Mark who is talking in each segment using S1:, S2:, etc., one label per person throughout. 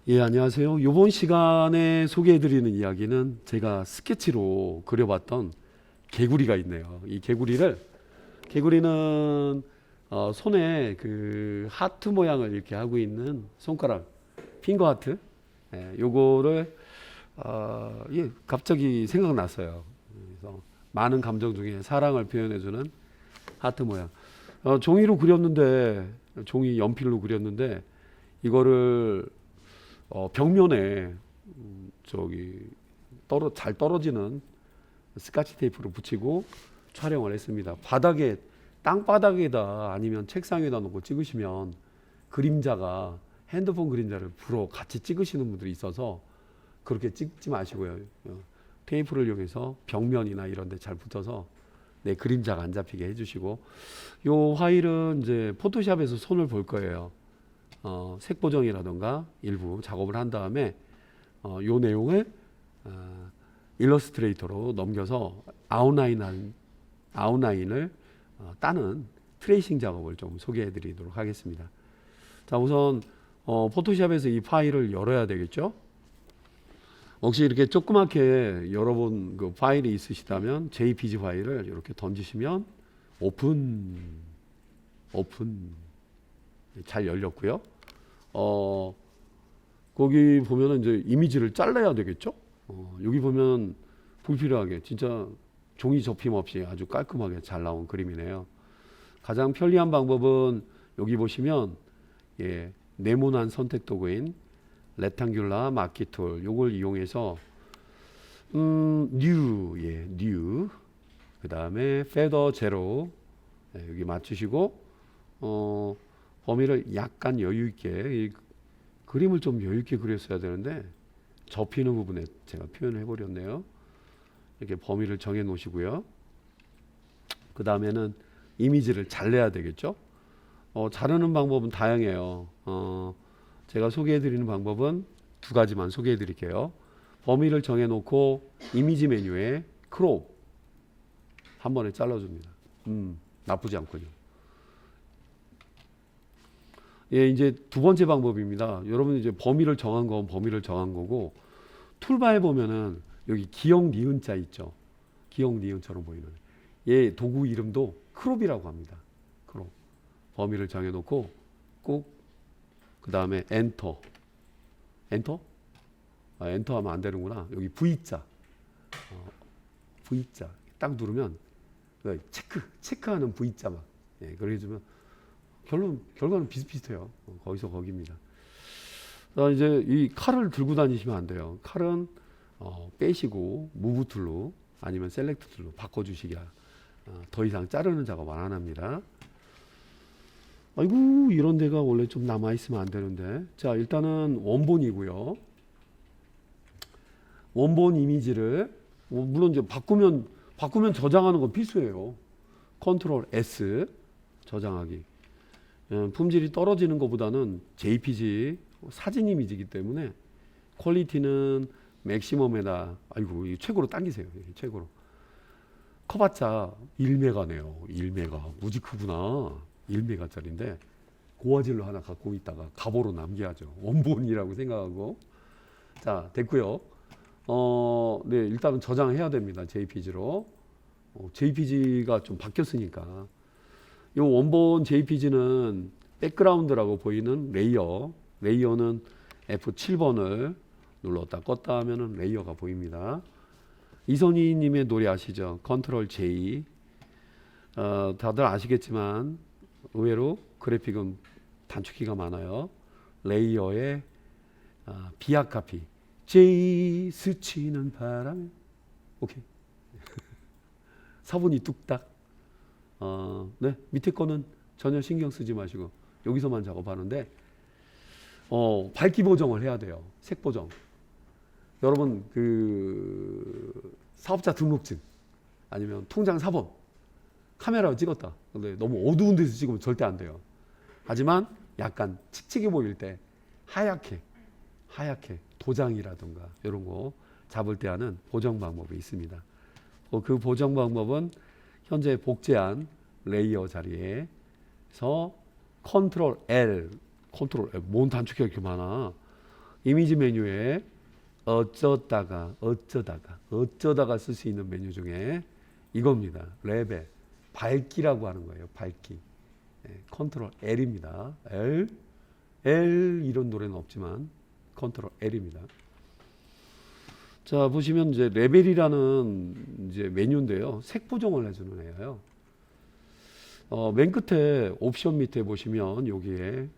S1: 예, 안녕하세요. 이번 시간에 소개해드리는 이야기는 제가 스케치로 그려봤던 개구리가 있네요. 이 개구리는 손에 그 하트 모양을 이렇게 하고 있는 손가락, 핑거 하트. 예, 요거를 예, 갑자기 생각났어요. 그래서 많은 감정 중에 사랑을 표현해주는 하트 모양. 종이로 그렸는데, 종이 연필로 그렸는데 이거를 벽면에 저기 잘 떨어지는 스카치 테이프로 붙이고 촬영을 했습니다. 바닥에 땅바닥에다 아니면 책상 에다 놓고 찍으시면 그림자가 핸드폰 그림자를 불어 같이 찍으시는 분들이 있어서 그렇게 찍지 마시고요. 테이프를 이용해서 벽면이나 이런 데 잘 붙어서 내 그림자가 안 잡히게 해주시고, 요 파일은 이제 포토샵에서 손을 볼 거예요. 색 보정이라던가 일부 작업을 한 다음에 요 내용을 일러스트레이터로 넘겨서 아웃라인을 따는 트레이싱 작업을 좀 소개해 드리도록 하겠습니다. 자, 우선 포토샵에서 이 파일을 열어야 되겠죠. 혹시 이렇게 조그맣게 열어본 그 파일이 있으시다면 JPG 파일을 이렇게 던지시면 오픈 잘 열렸고요. 거기 보면은 이제 이미지를 잘라야 되겠죠. 여기 보면 불필요하게 진짜 종이 접힘 없이 아주 깔끔하게 잘 나온 그림이네요. 가장 편리한 방법은 여기 보시면 예, 네모난 선택 도구인 레탕귤라 마키 툴 요걸 이용해서 뉴 그 다음에 페더 제로 여기 맞추시고 범위를 약간 여유 있게 그림을 좀 여유 있게 그렸어야 되는데 접히는 부분에 제가 표현을 해버렸네요. 이렇게 범위를 정해 놓으시고요. 그 다음에는 이미지를 잘라야 되겠죠. 자르는 방법은 다양해요. 제가 소개해 드리는 방법은 두 가지만 소개해 드릴게요. 범위를 정해 놓고 이미지 메뉴에 크롭 한 번에 잘라줍니다. 나쁘지 않군요. 예, 이제 두 번째 방법입니다. 여러분 이제 범위를 정한 건 범위를 정한 거고, 툴바에 보면은 여기 기역 니은자 있죠. 기역 니은처럼 보이는 얘 도구 이름도 크롭이라고 합니다. 크롭. 범위를 정해 놓고 꼭 그 다음에 엔터. 엔터 하면 안 되는구나. 여기 V자. V자 딱 누르면 체크하는 V자 막 그렇게 해주면 결과는 비슷비슷해요. 거기서 거기입니다. 이제 이 칼을 들고 다니시면 안 돼요. 칼은 빼시고 무브 툴로 아니면 셀렉트 툴로 바꿔주시기야. 더 이상 자르는 작업 안 합니다. 아이고, 이런 데가 원래 좀 남아 있으면 안 되는데. 자, 일단은 원본이고요. 원본 이미지를 물론 이제 바꾸면 저장하는 건 필수예요. 컨트롤 S 저장하기. 품질이 떨어지는 것보다는 JPG 사진 이미지이기 때문에 퀄리티는 맥시멈에다 최고로 당기세요. 최고로. 커봤자 1메가네요. 1메가 무지 크구나. 1메가짜리인데 고화질로 하나 갖고 있다가 가보로 남겨야죠. 원본이라고 생각하고. 자, 됐고요. 네, 일단은 저장해야 됩니다. JPG로. JPG가 좀 바뀌었으니까. 이 원본 JPG는 백그라운드라고 보이는 레이어는 F7번을 눌렀다 껐다 하면은 레이어가 보입니다. 이선희님의 노래 아시죠? 컨트롤 J. 다들 아시겠지만 의외로 그래픽은 단축키가 많아요. 레이어의 비약 카피. J 스치는 바람에. 오케이. 사분이 뚝딱. 네, 밑에 거는 전혀 신경 쓰지 마시고 여기서만 작업하는데 밝기 보정을 해야 돼요. 색 보정. 여러분 그 사업자 등록증 아니면 통장 사본 카메라로 찍었다. 근데 너무 어두운 데서 찍으면 절대 안 돼요. 하지만 약간 칙칙해 보일 때 하얗게 도장이라든가 이런 거 잡을 때 하는 보정 방법이 있습니다. 그 보정 방법은 현재 복제한 레이어 자리에서 컨트롤 L, 뭔 단축키가 이렇게 많아. 이미지 메뉴에 어쩌다가 쓸 수 있는 메뉴 중에 이겁니다. 레벨, 밝기라고 하는 거예요. 밝기. 컨트롤 L입니다. L 이런 노래는 없지만 컨트롤 L입니다. 자, 보시면 이제 레벨이라는 이제 메뉴인데요. 색 보정을 해주는 애예요. 맨 끝에 옵션 밑에 보시면 여기에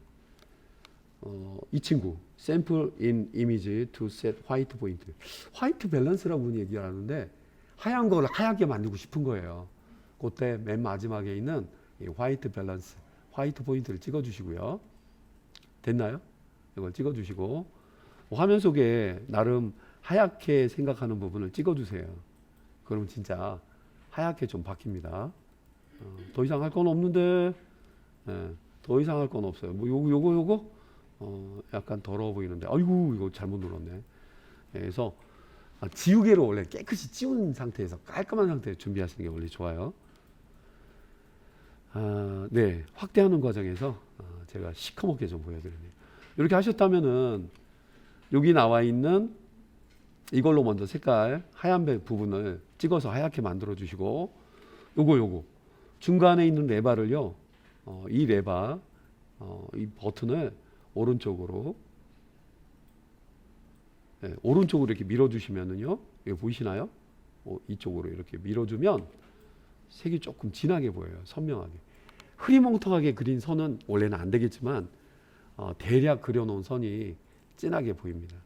S1: 이 친구 Sample in Image to Set White Point, 화이트 밸런스라고 얘기하는데 하얀 걸 하얗게 만들고 싶은 거예요. 그때 맨 마지막에 있는 이 화이트 밸런스, 화이트 포인트를 찍어주시고요. 됐나요? 이걸 찍어주시고 화면 속에 나름 하얗게 생각하는 부분을 찍어주세요. 그러면 진짜 하얗게 좀 바뀝니다. 더 이상 할 건 없는데, 더 이상 할 건 없어요. 뭐 요거 약간 더러워 보이는데, 아이고 이거 잘못 눌렀네. 그래서 지우개로 원래 깨끗이 지운 상태에서 깔끔한 상태에서 준비하시는 게 원래 좋아요. 네, 확대하는 과정에서 제가 시커멓게 좀 보여드리네요. 이렇게 하셨다면은 여기 나와 있는 이걸로 먼저 색깔 하얀 부분을 찍어서 하얗게 만들어 주시고, 요거 중간에 있는 레바를요, 이 레바, 이 버튼을 오른쪽으로 이렇게 밀어주시면은요, 여기 보이시나요? 이쪽으로 이렇게 밀어주면 색이 조금 진하게 보여요. 선명하게. 흐리멍텅하게 그린 선은 원래는 안 되겠지만 대략 그려놓은 선이 진하게 보입니다.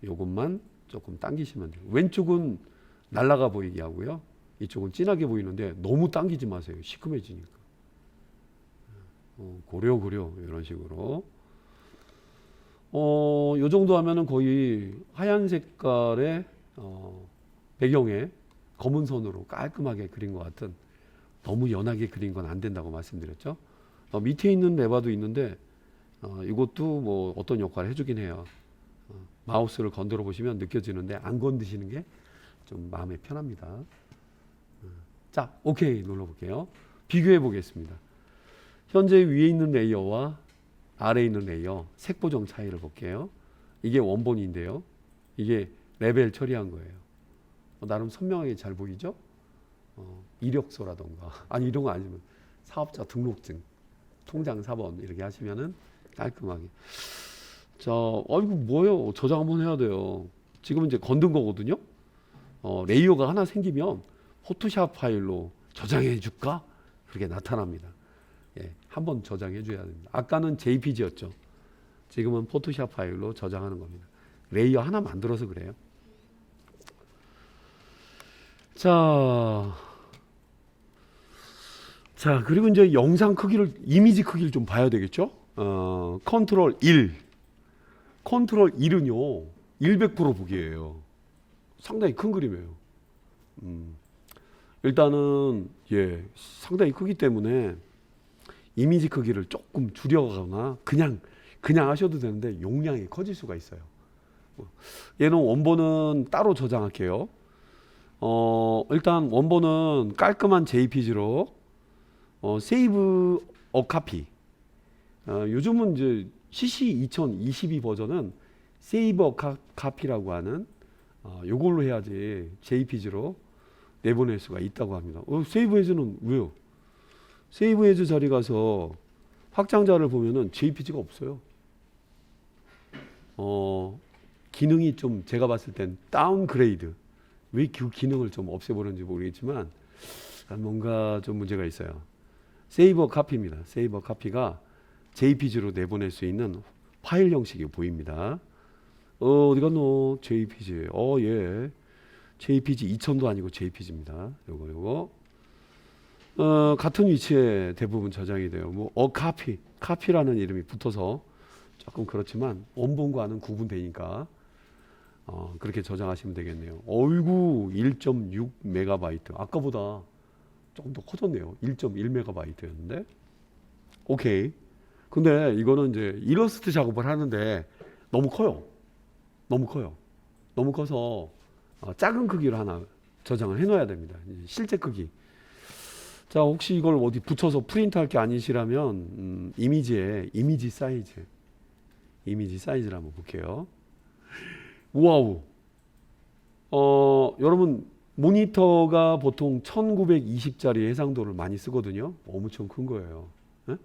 S1: 요것만 조금 당기시면 돼요. 왼쪽은 날아가 보이게 하고요, 이쪽은 진하게 보이는데 너무 당기지 마세요. 시커매지니까. 고려 이런 식으로. 요 정도 하면은 거의 하얀 색깔의 배경에 검은 선으로 깔끔하게 그린 것 같은, 너무 연하게 그린 건 안 된다고 말씀드렸죠. 밑에 있는 레바도 있는데 이것도 뭐 어떤 역할을 해주긴 해요. 마우스를 건드려 보시면 느껴지는데 안 건드시는 게 좀 마음이 편합니다. 자, 오케이 눌러볼게요. 비교해 보겠습니다. 현재 위에 있는 레이어와 아래에 있는 레이어 색 보정 차이를 볼게요. 이게 원본인데요, 이게 레벨 처리한 거예요. 나름 선명하게 잘 보이죠? 이력서라던가 아니 이런 거 아니면 사업자 등록증, 통장 사본 이렇게 하시면은 깔끔하게. 자, 이거 뭐예요? 저장 한번 해야 돼요. 지금 이제 건든 거거든요. 레이어가 하나 생기면 포토샵 파일로 저장해 줄까? 그렇게 나타납니다. 한번 저장해 줘야 됩니다. 아까는 JPG였죠. 지금은 포토샵 파일로 저장하는 겁니다. 레이어 하나 만들어서 그래요. 자, 그리고 이제 영상 크기를, 이미지 크기를 좀 봐야 되겠죠? 컨트롤 1. 컨트롤 1은요, 1100% 보기예요. 상당히 큰 그림이에요. 일단은, 상당히 크기 때문에 이미지 크기를 조금 줄여가거나 그냥 하셔도 되는데 용량이 커질 수가 있어요. 얘는 원본은 따로 저장할게요. 일단 원본은 깔끔한 JPG로 세이브 어 카피. 요즘은 이제 CC 2022 버전은 세이브 어 카피라고 하는 요걸로 해야지 JPG로 내보낼 수가 있다고 합니다. 세이브 에즈는 왜요? 세이브 에즈 자리 가서 확장자를 보면은 JPG가 없어요. 기능이 좀 제가 봤을 땐 다운그레이드. 왜 그 기능을 좀 없애보는지 모르겠지만 뭔가 좀 문제가 있어요. 세이버 카피입니다. 세이버 카피가 JPG로 내보낼 수 있는 파일 형식이 보입니다. 어디 갔노? JPG. JPG 2000도 아니고 JPG입니다. 요거. 같은 위치에 대부분 저장이 돼요. 카피라는 이름이 붙어서 조금 그렇지만 원본과는 구분되니까 그렇게 저장하시면 되겠네요. 어이구 1.6 메가바이트. 아까보다 조금 더 커졌네요. 1.1 메가바이트였는데. 오케이. 근데 이거는 이제 일러스트 작업을 하는데 너무 커요. 너무 커서 작은 크기로 하나 저장을 해 놓아야 됩니다. 실제 크기. 자, 혹시 이걸 어디 붙여서 프린트 할 게 아니시라면 이미지에 이미지 사이즈 이미지 사이즈를 한번 볼게요. 와우. 여러분 모니터가 보통 1920짜리 해상도를 많이 쓰거든요. 엄청 큰 거예요. 네?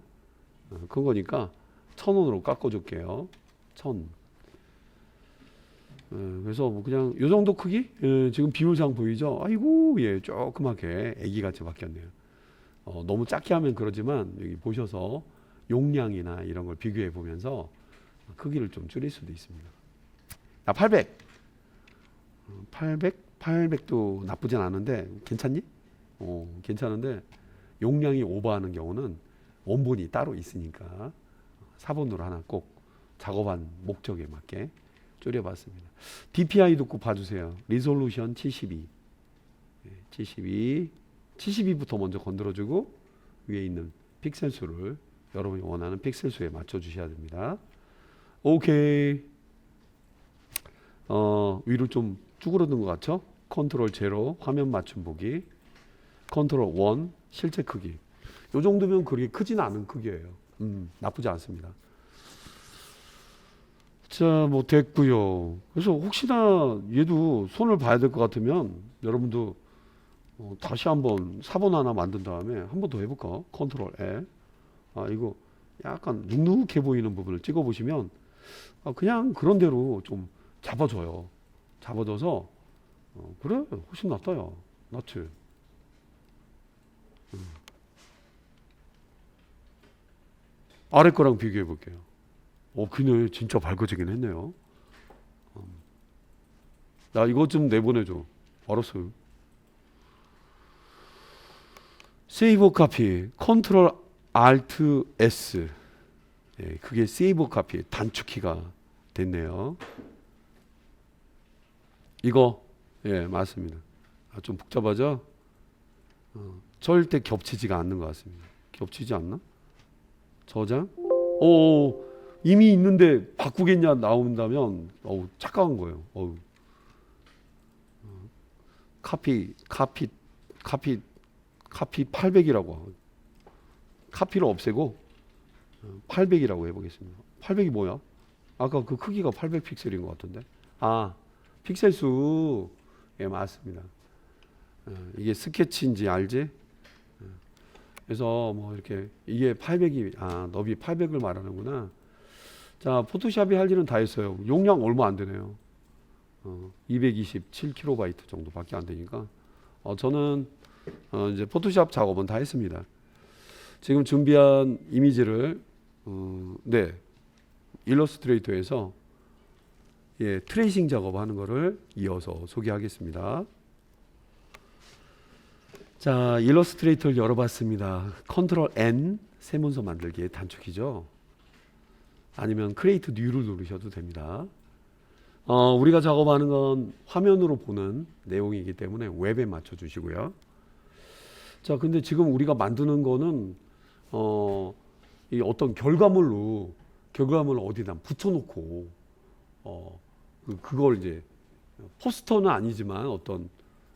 S1: 큰 거니까 1000원으로 깎아줄게요. 1000. 그래서 뭐 그냥 요 정도 크기? 지금 비율상 보이죠? 아이고, 예, 조그맣게 애기같이 바뀌었네요. 너무 작게 하면 그러지만 여기 보셔서 용량이나 이런 걸 비교해 보면서 크기를 좀 줄일 수도 있습니다. 800. 800도 나쁘진 않은데 괜찮니? 괜찮은데 용량이 오버하는 경우는 원본이 따로 있으니까 4번으로 하나 꼭 작업한 목적에 맞게 줄여봤습니다. DPI도 꼭 봐주세요. 리솔루션 72. 72부터 먼저 건드려주고 위에 있는 픽셀 수를 여러분이 원하는 픽셀 수에 맞춰주셔야 됩니다. 오케이. 위로 좀 쭈그러든 것 같죠? 컨트롤 제로 화면 맞춤 보기, 컨트롤 1 실제 크기. 요 정도면 그렇게 크진 않은 크기예요. 나쁘지 않습니다. 자, 뭐 됐고요. 그래서 혹시나 얘도 손을 봐야 될 것 같으면 여러분도 다시 한번 4번 하나 만든 다음에 한 번 더 해볼까? 컨트롤 L. 이거 약간 눅눅해 보이는 부분을 찍어 보시면 그냥 그런 대로 좀 잡아줘요. 잡아줘서 그래 훨씬 낫다 야. 낫지. 아래 거랑 비교해 볼게요. 그네 진짜 밝아지긴 했네요. 나 이거 좀 내보내줘. 알았어요. 세이버 카피 컨트롤 알트 S. 예, 그게 세이버 카피 단축키가 됐네요. 이거 예 맞습니다. 좀 복잡하죠? 절대 겹치지가 않는 것 같습니다. 겹치지 않나? 저장? 이미 있는데 바꾸겠냐 나온다면 착각한 거예요. 카피 800이라고 카피를 없애고 800이라고 해보겠습니다. 800이 뭐야? 아까 그 크기가 800픽셀인 것 같은데. 픽셀 수. 예, 맞습니다. 이게 스케치인지 알지? 그래서 뭐 이렇게 이게 800이 너비 800을 말하는구나. 자, 포토샵이 할 일은 다 했어요. 용량 얼마 안 되네요. 227KB 정도밖에 안 되니까 저는 이제 포토샵 작업은 다 했습니다. 지금 준비한 이미지를 네, 일러스트레이터에서 예, 트레이싱 작업하는 거를 이어서 소개하겠습니다. 자, 일러스트레이터를 열어봤습니다. 컨트롤 N 세문서 만들기의 단축키죠. 아니면 크리에이트 뉴를 누르셔도 됩니다. 우리가 작업하는 건 화면으로 보는 내용이기 때문에 웹에 맞춰 주시고요. 자, 근데 지금 우리가 만드는 거는 이 어떤 결과물을 어디다 붙여놓고 그걸 이제 포스터는 아니지만 어떤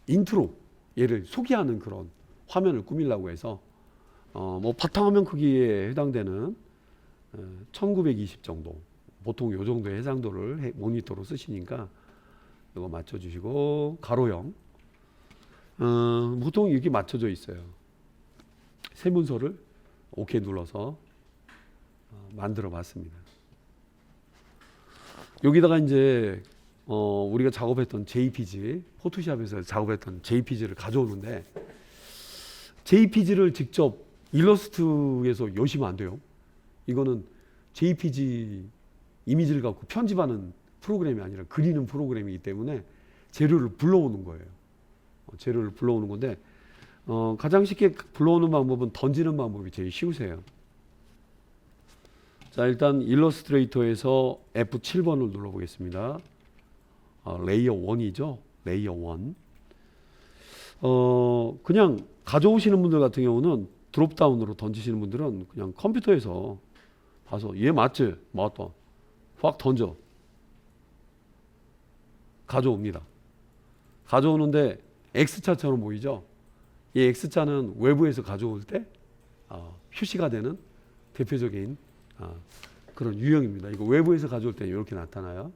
S1: 인트로 얘를 소개하는 그런 화면을 꾸미려고 해서 뭐 바탕화면 크기에 해당되는 1920 정도 보통 요 정도의 해상도를 모니터로 쓰시니까 이거 맞춰주시고 가로형 보통 이렇게 맞춰져 있어요. 세문서를 OK 눌러서 만들어 봤습니다. 여기다가 이제 우리가 작업했던 JPG 포토샵에서 작업했던 JPG를 가져오는데 JPG를 직접 일러스트에서 여시면 안 돼요. 이거는 JPG 이미지를 갖고 편집하는 프로그램이 아니라 그리는 프로그램이기 때문에 재료를 불러오는 거예요. 재료를 불러오는 건데 가장 쉽게 불러오는 방법은 던지는 방법이 제일 쉬우세요. 자, 일단 일러스트레이터에서 F7번을 눌러보겠습니다. 레이어 1이죠. 레이어 1. 그냥 가져오시는 분들 같은 경우는 드롭다운으로 던지시는 분들은 그냥 컴퓨터에서 봐서 얘 맞지? 맞다. 확 던져. 가져옵니다. 가져오는데 X자처럼 보이죠? 이 X자는 외부에서 가져올 때 표시가 되는 대표적인 그런 유형입니다. 이거 외부에서 가져올 때 이렇게 나타나요.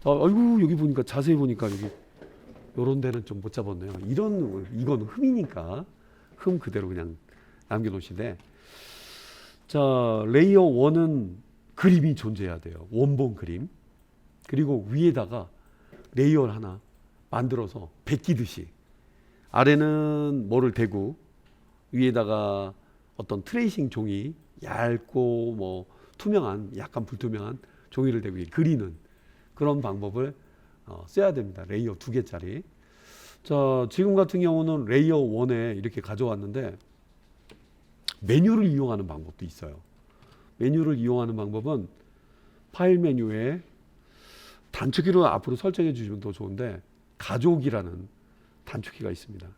S1: 아이고 여기 보니까 자세히 보니까 여기 요런 데는 좀 못 잡았네요. 이건 흠이니까 흠 그대로 그냥 남겨놓으시되, 자 레이어 1은 그림이 존재해야 돼요. 원본 그림. 그리고 위에다가 레이어를 하나 만들어서 베끼듯이 아래는 뭐를 대고 위에다가 어떤 트레이싱 종이, 얇고 뭐 투명한, 약간 불투명한 종이를 대고 그리는 그런 방법을 써야 됩니다. 레이어 2개짜리. 자, 지금 같은 경우는 레이어 1에 이렇게 가져왔는데 메뉴를 이용하는 방법도 있어요. 메뉴를 이용하는 방법은 파일 메뉴에 단축키로 앞으로 설정해 주시면 더 좋은데, 가족이라는 단축키가 있습니다.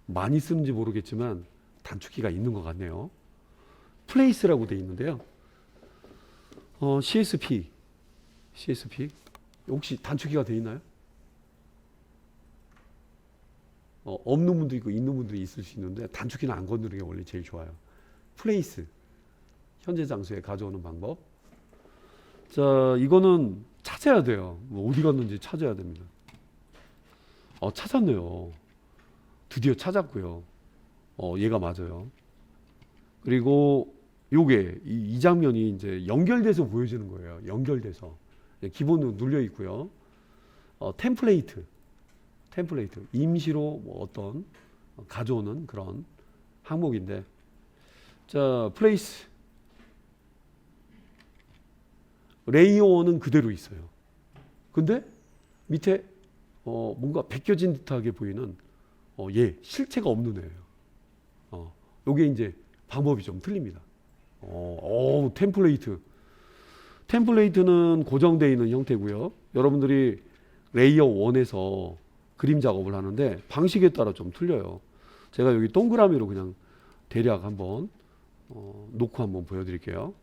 S1: 많이 쓰는지 모르겠지만 단축키가 있는 것 같네요. 플레이스라고 되어 있는데요. CSP 혹시 단축키가 되어 있나요? 없는 분도 있고 있는 분도 있을 수 있는데 단축키는 안 건드리는 게 원래 제일 좋아요. 플레이스, 현재 장소에 가져오는 방법. 자, 이거는 찾아야 돼요. 어디 갔는지 찾아야 됩니다. 찾았네요. 드디어 찾았고요. 얘가 맞아요. 그리고 요게 이 장면이 이제 연결돼서 보여지는 거예요. 연결돼서 기본으로 눌려 있고요. 템플레이트 임시로 뭐 어떤 가져오는 그런 항목인데, 자 플레이스 레이어는 그대로 있어요. 근데 밑에 뭔가 베껴진 듯하게 보이는 얘 실체가 없는 애예요. 요게 이제 방법이 좀 틀립니다. 템플레이트는 고정되어 있는 형태고요. 여러분들이 레이어 1에서 그림 작업을 하는데 방식에 따라 좀 틀려요. 제가 여기 동그라미로 그냥 대략 한번 놓고 한번 보여드릴게요.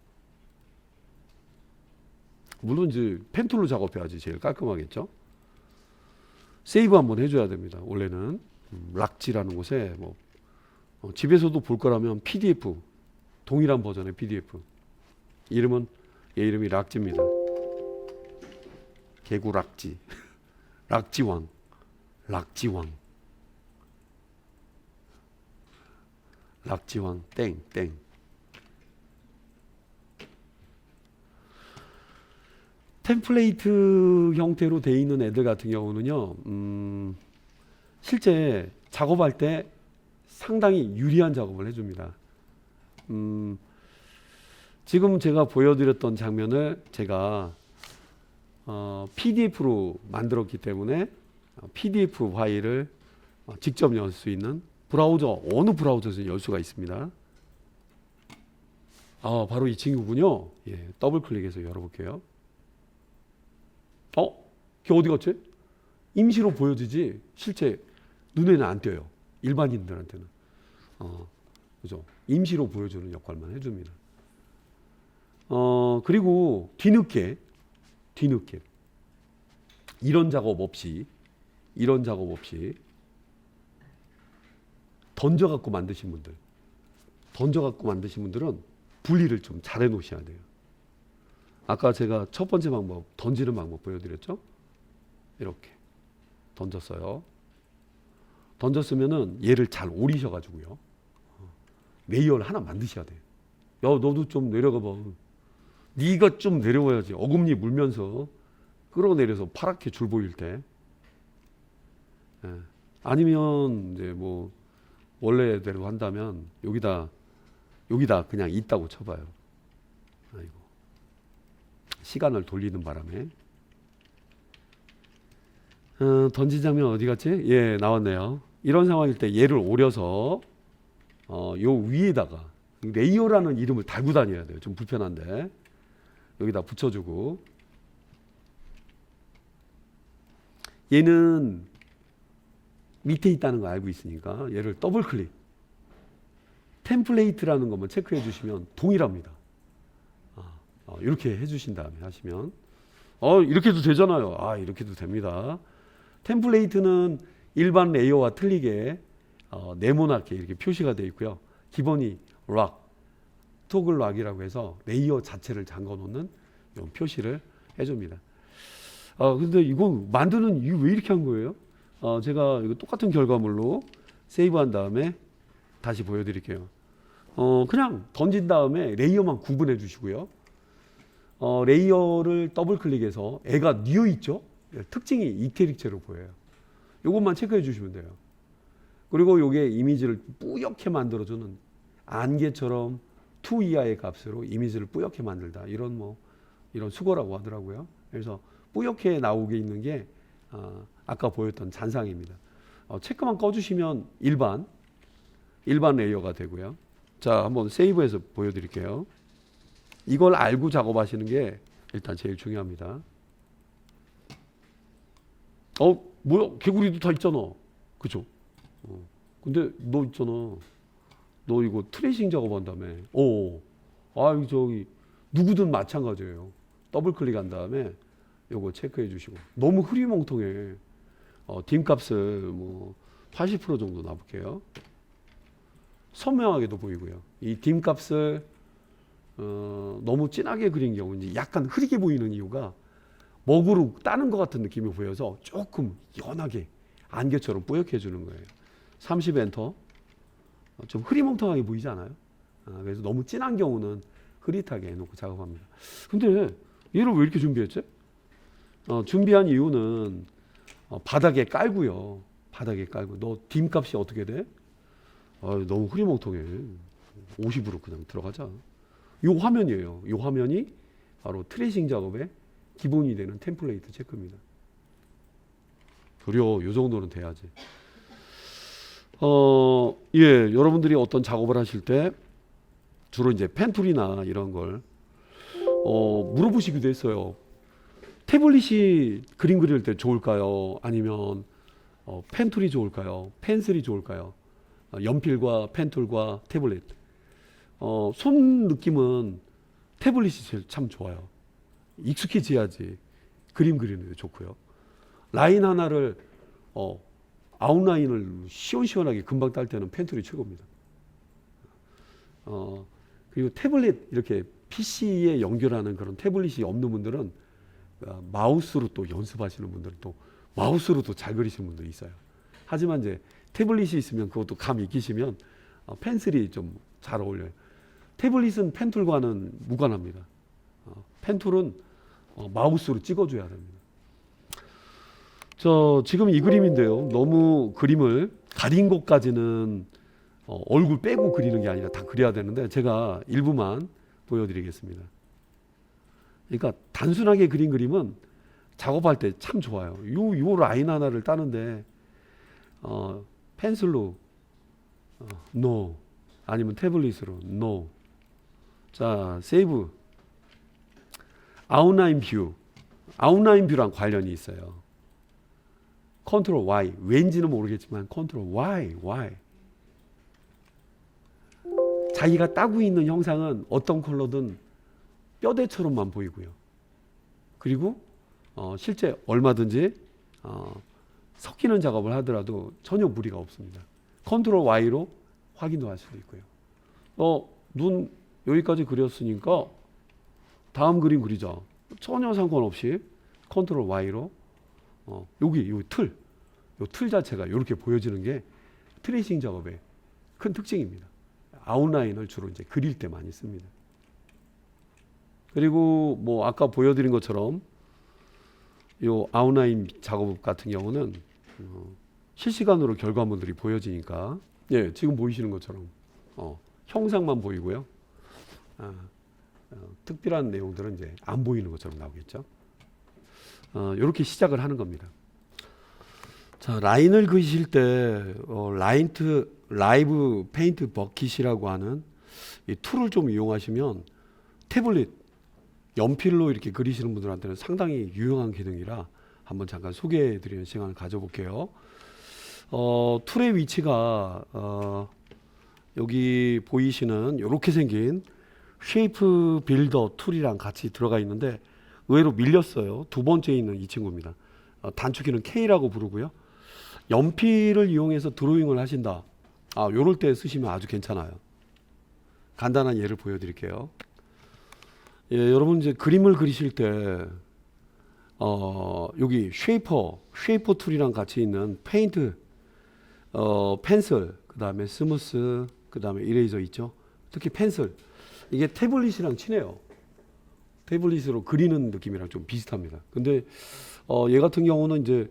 S1: 물론 이제 펜툴로 작업해야지 제일 깔끔하겠죠. 세이브 한번 해줘야 됩니다. 원래는 락지라는 곳에 뭐 집에서도 볼 거라면 PDF, 동일한 버전의 PDF. 얘 이름이 락지입니다. 개구 락지, 락지왕 땡. 템플레이트 형태로 되어 있는 애들 같은 경우는요, 실제 작업할 때 상당히 유리한 작업을 해줍니다. 지금 제가 보여드렸던 장면을 제가 PDF로 만들었기 때문에 PDF 파일을 직접 열 수 있는 브라우저, 어느 브라우저에서 열 수가 있습니다. 바로 이 친구군요. 예, 더블 클릭해서 열어볼게요. 걔 어디 갔지? 임시로 보여지지 실제 눈에는 안 띄어요. 일반인들한테는. 그죠? 임시로 보여주는 역할만 해줍니다. 그리고 뒤늦게 이런 작업 없이 던져갖고 만드신 분들은 분리를 좀 잘 해놓으셔야 돼요. 아까 제가 첫 번째 방법, 던지는 방법 보여드렸죠? 이렇게 던졌어요. 던졌으면은 얘를 잘 오리셔가지고요. 레이어를 하나 만드셔야 돼요. 야, 너도 좀 내려가 봐. 네가 좀 내려와야지. 어금니 물면서 끌어내려서 파랗게 줄 보일 때. 아니면 이제 뭐 원래대로 한다면 여기다 그냥 있다고 쳐봐요. 아이고. 시간을 돌리는 바람에. 던진 장면 어디 갔지? 예, 나왔네요. 이런 상황일 때 얘를 오려서 요 위에다가 레이어라는 이름을 달고 다녀야 돼요. 좀 불편한데 여기다 붙여주고, 얘는 밑에 있다는 거 알고 있으니까 얘를 더블 클릭, 템플레이트라는 것만 체크해 주시면 동일합니다. 이렇게 해주신 다음에 하시면 이렇게 해도 되잖아요. 이렇게 해도 됩니다. 템플레이트는 일반 레이어와 틀리게 네모나게 이렇게 표시가 되어 있고요. 기본이 락, 토글 락이라고 해서 레이어 자체를 잠궈 놓는 이런 표시를 해줍니다. 근데 이거 만드는 이유 왜 이렇게 한 거예요? 제가 이거 똑같은 결과물로 세이브한 다음에 다시 보여드릴게요. 그냥 던진 다음에 레이어만 구분해 주시고요. 레이어를 더블 클릭해서 애가 뉘어 있죠? 특징이 이태릭체로 보여요. 이것만 체크해 주시면 돼요. 그리고 요게 이미지를 뿌옇게 만들어주는 안개처럼 2 이하의 값으로 이미지를 뿌옇게 만들다. 이런 수거라고 하더라고요. 그래서 뿌옇게 나오게 있는 게 아까 보였던 잔상입니다. 체크만 꺼주시면 일반 레이어가 되고요. 자, 한번 세이브해서 보여드릴게요. 이걸 알고 작업하시는 게 일단 제일 중요합니다. 뭐야? 개구리도 다 있잖아. 그죠? 근데 너 있잖아. 너 이거 트레이싱 작업한다며. 저기 누구든 마찬가지예요. 더블 클릭한 다음에 요거 체크해 주시고. 너무 흐리멍텅해. 딤 값을 80% 정도 놔볼게요. 선명하게도 보이고요. 이 딤 값을 너무 진하게 그린 경우 이제 약간 흐리게 보이는 이유가 먹으로 따는 것 같은 느낌이 보여서 조금 연하게 안개처럼 뿌옇게 해주는 거예요. 30 엔터. 좀 흐리멍텅하게 보이지 않아요? 그래서 너무 진한 경우는 흐릿하게 해놓고 작업합니다. 근데 얘를 왜 이렇게 준비했지? 준비한 이유는 바닥에 깔고요. 바닥에 깔고. 너 딤 값이 어떻게 돼? 너무 흐리멍텅해. 50으로 그냥 들어가자. 이 화면이에요. 이 화면이 바로 트레이싱 작업의 기본이 되는 템플레이트 체크입니다. 그래요. 이 정도는 돼야지. 여러분들이 어떤 작업을 하실 때 주로 이제 펜툴이나 이런 걸 물어보시기도 했어요. 태블릿이 그림 그릴 때 좋을까요? 아니면 펜툴이 좋을까요? 펜슬이 좋을까요? 연필과 펜툴과 태블릿. 손 느낌은 태블릿이 제일 참 좋아요. 익숙해져야지 그림 그리는 데 좋고요. 라인 하나를 아웃라인을 시원시원하게 금방 딸 때는 펜툴이 최고입니다. 그리고 태블릿 이렇게 PC에 연결하는 그런 태블릿이 없는 분들은 마우스로 또 연습하시는 분들은 또 마우스로 또 잘 그리시는 분들이 있어요. 하지만 이제 태블릿이 있으면 그것도 감 익히시면 펜슬이 좀 잘 어울려요. 태블릿은 펜툴과는 무관합니다. 펜툴은 마우스로 찍어줘야 됩니다. 지금 이 그림인데요. 너무 그림을 가린 것까지는 얼굴 빼고 그리는 게 아니라 다 그려야 되는데 제가 일부만 보여드리겠습니다. 그러니까 단순하게 그린 그림은 작업할 때 참 좋아요. 요 라인 하나를 따는데 펜슬로 no 아니면 태블릿으로 no. 자, 세이브. 아웃라인 뷰랑 관련이 있어요. 컨트롤 Y. 왠지는 모르겠지만 컨트롤 Y. 자기가 따고 있는 형상은 어떤 컬러든 뼈대처럼만 보이고요. 그리고 실제 얼마든지 섞이는 작업을 하더라도 전혀 무리가 없습니다. 컨트롤 Y로 확인도 할 수도 있고요. 눈 여기까지 그렸으니까 다음 그림 그리자. 전혀 상관없이 컨트롤 Y로 여기 요 틀 자체가 이렇게 보여지는 게 트레이싱 작업의 큰 특징입니다. 아웃라인을 주로 이제 그릴 때 많이 씁니다. 그리고 아까 보여드린 것처럼 요 아웃라인 작업 같은 경우는 실시간으로 결과물들이 보여지니까 지금 보이시는 것처럼 형상만 보이고요. 특별한 내용들은 이제 안 보이는 것처럼 나오겠죠. 이렇게 시작을 하는 겁니다. 자, 라인을 그리실 때 라이브 페인트 버킷이라고 하는 이 툴을 좀 이용하시면 태블릿 연필로 이렇게 그리시는 분들한테는 상당히 유용한 기능이라 한번 잠깐 소개해 드리는 시간을 가져볼게요. 툴의 위치가 여기 보이시는 이렇게 생긴 쉐이프 빌더 툴이랑 같이 들어가 있는데 의외로 밀렸어요. 두 번째에 있는 이 친구입니다. 단축키는 K라고 부르고요. 연필을 이용해서 드로잉을 하신다. 요럴 때 쓰시면 아주 괜찮아요. 간단한 예를 보여드릴게요. 예, 여러분 이제 그림을 그리실 때 여기 쉐이퍼 툴이랑 같이 있는 페인트, 펜슬, 그 다음에 스무스, 그 다음에 이레이저 있죠. 특히 펜슬, 이게 태블릿이랑 친해요. 태블릿으로 그리는 느낌이랑 좀 비슷합니다. 근데 얘 같은 경우는 이제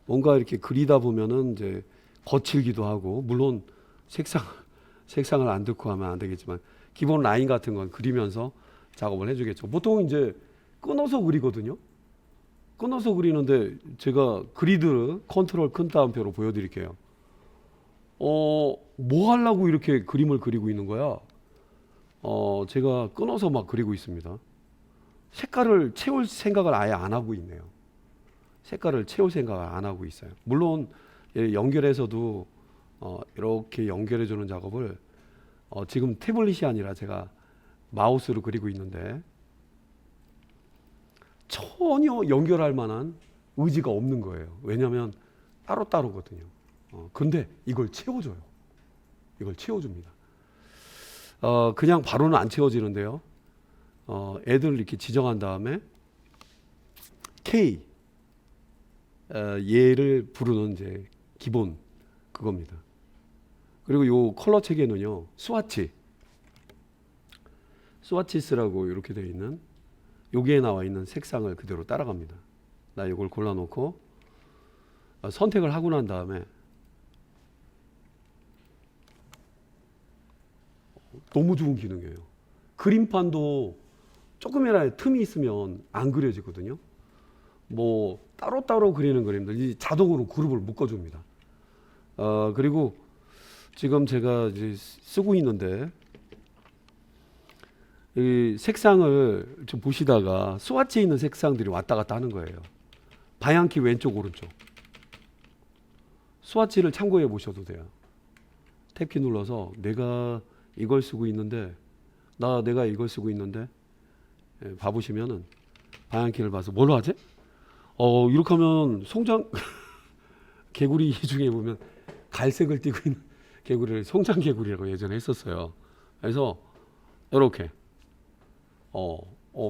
S1: 뭔가 이렇게 그리다 보면은 이제 거칠기도 하고, 물론 색상을 안 넣고 하면 안 되겠지만 기본 라인 같은 건 그리면서 작업을 해주겠죠. 보통 이제 끊어서 그리거든요. 끊어서 그리는데 제가 그리드 컨트롤 큰 따옴표로 보여드릴게요. 뭐 하려고 이렇게 그림을 그리고 있는 거야? 제가 끊어서 막 그리고 있습니다. 색깔을 채울 생각을 아예 안 하고 있네요. 색깔을 채울 생각을 안 하고 있어요. 물론 연결해서도 이렇게 연결해 주는 작업을 지금 태블릿이 아니라 제가 마우스로 그리고 있는데 전혀 연결할 만한 의지가 없는 거예요. 왜냐하면 따로따로거든요. 근데 이걸 채워줘요. 이걸 채워줍니다. 그냥 바로는 안 채워지는데요. 애들 이렇게 지정한 다음에 K, 얘를 부르는 이제 기본 그겁니다. 그리고 요 컬러 체계는요, 스와치스라고 이렇게 되어 있는, 여기에 나와 있는 색상을 그대로 따라갑니다. 나 이걸 골라놓고 선택을 하고 난 다음에 너무 좋은 기능이에요. 그림판도 조금이라도 틈이 있으면 안 그려지거든요. 뭐 따로따로 그리는 그림들 자동으로 그룹을 묶어줍니다. 그리고 지금 제가 이제 쓰고 있는데 이 색상을 좀 보시다가 스와치에 있는 색상들이 왔다 갔다 하는 거예요. 방향키 왼쪽 오른쪽. 스와치를 참고해 보셔도 돼요. 탭키 눌러서 내가 이걸 쓰고 있는데 내가 이걸 쓰고 있는데 봐보시면은 방향키를 봐서 뭘로 하지? 이렇게 하면 송장 개구리 중에 보면 갈색을 띠고 있는 개구리를 송장 개구리라고 예전에 했었어요. 그래서 이렇게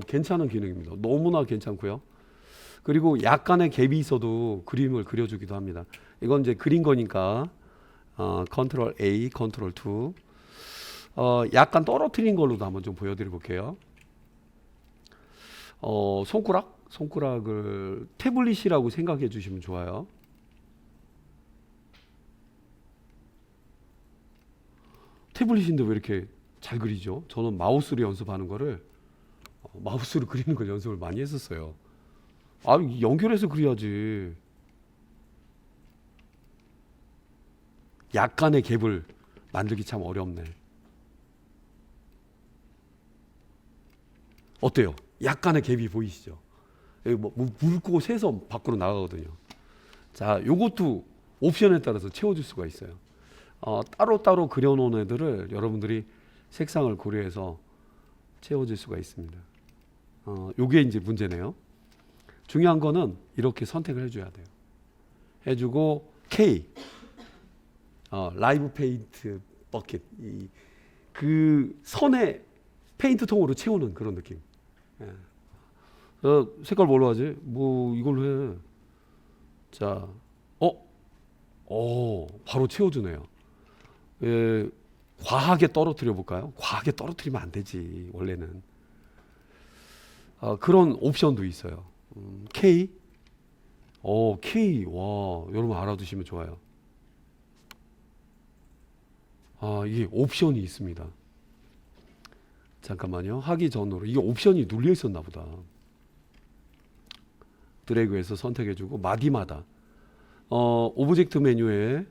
S1: 괜찮은 기능입니다. 너무나 괜찮고요. 그리고 약간의 갭이 있어도 그림을 그려주기도 합니다. 이건 이제 그린 거니까 컨트롤 A, 컨트롤 2. 약간 떨어뜨린 걸로도 한번 좀 보여드려 볼게요. 손가락을 태블릿이라고 생각해 주시면 좋아요. 태블릿인데 왜 이렇게 잘 그리죠? 저는 마우스로 연습하는 거를 마우스로 그리는 걸 연습을 많이 했었어요. 연결해서 그려야지. 약간의 갭을 만들기 참 어렵네. 어때요? 약간의 갭이 보이시죠? 여기 뭐 묽고 새서 밖으로 나가거든요. 자, 요것도 옵션에 따라서 채워줄 수가 있어요. 따로따로 그려놓은 애들을 여러분들이 색상을 고려해서 채워줄 수가 있습니다. 요게 이제 문제네요. 중요한 거는 이렇게 선택을 해줘야 돼요. 해주고 K, 라이브 페인트 버킷, 그 선에 페인트 통으로 채우는 그런 느낌. 색깔 뭘로 하지? 뭐 이걸로 해. 자, 바로 채워주네요. 과하게 떨어뜨려 볼까요? 과하게 떨어뜨리면 안 되지 원래는. 그런 옵션도 있어요. K, K, 와, 여러분 알아두시면 좋아요. 이게 옵션이 있습니다. 잠깐만요. 하기 전으로 이게 옵션이 눌려 있었나 보다. 드래그해서 선택해주고 마디마다 오브젝트 메뉴에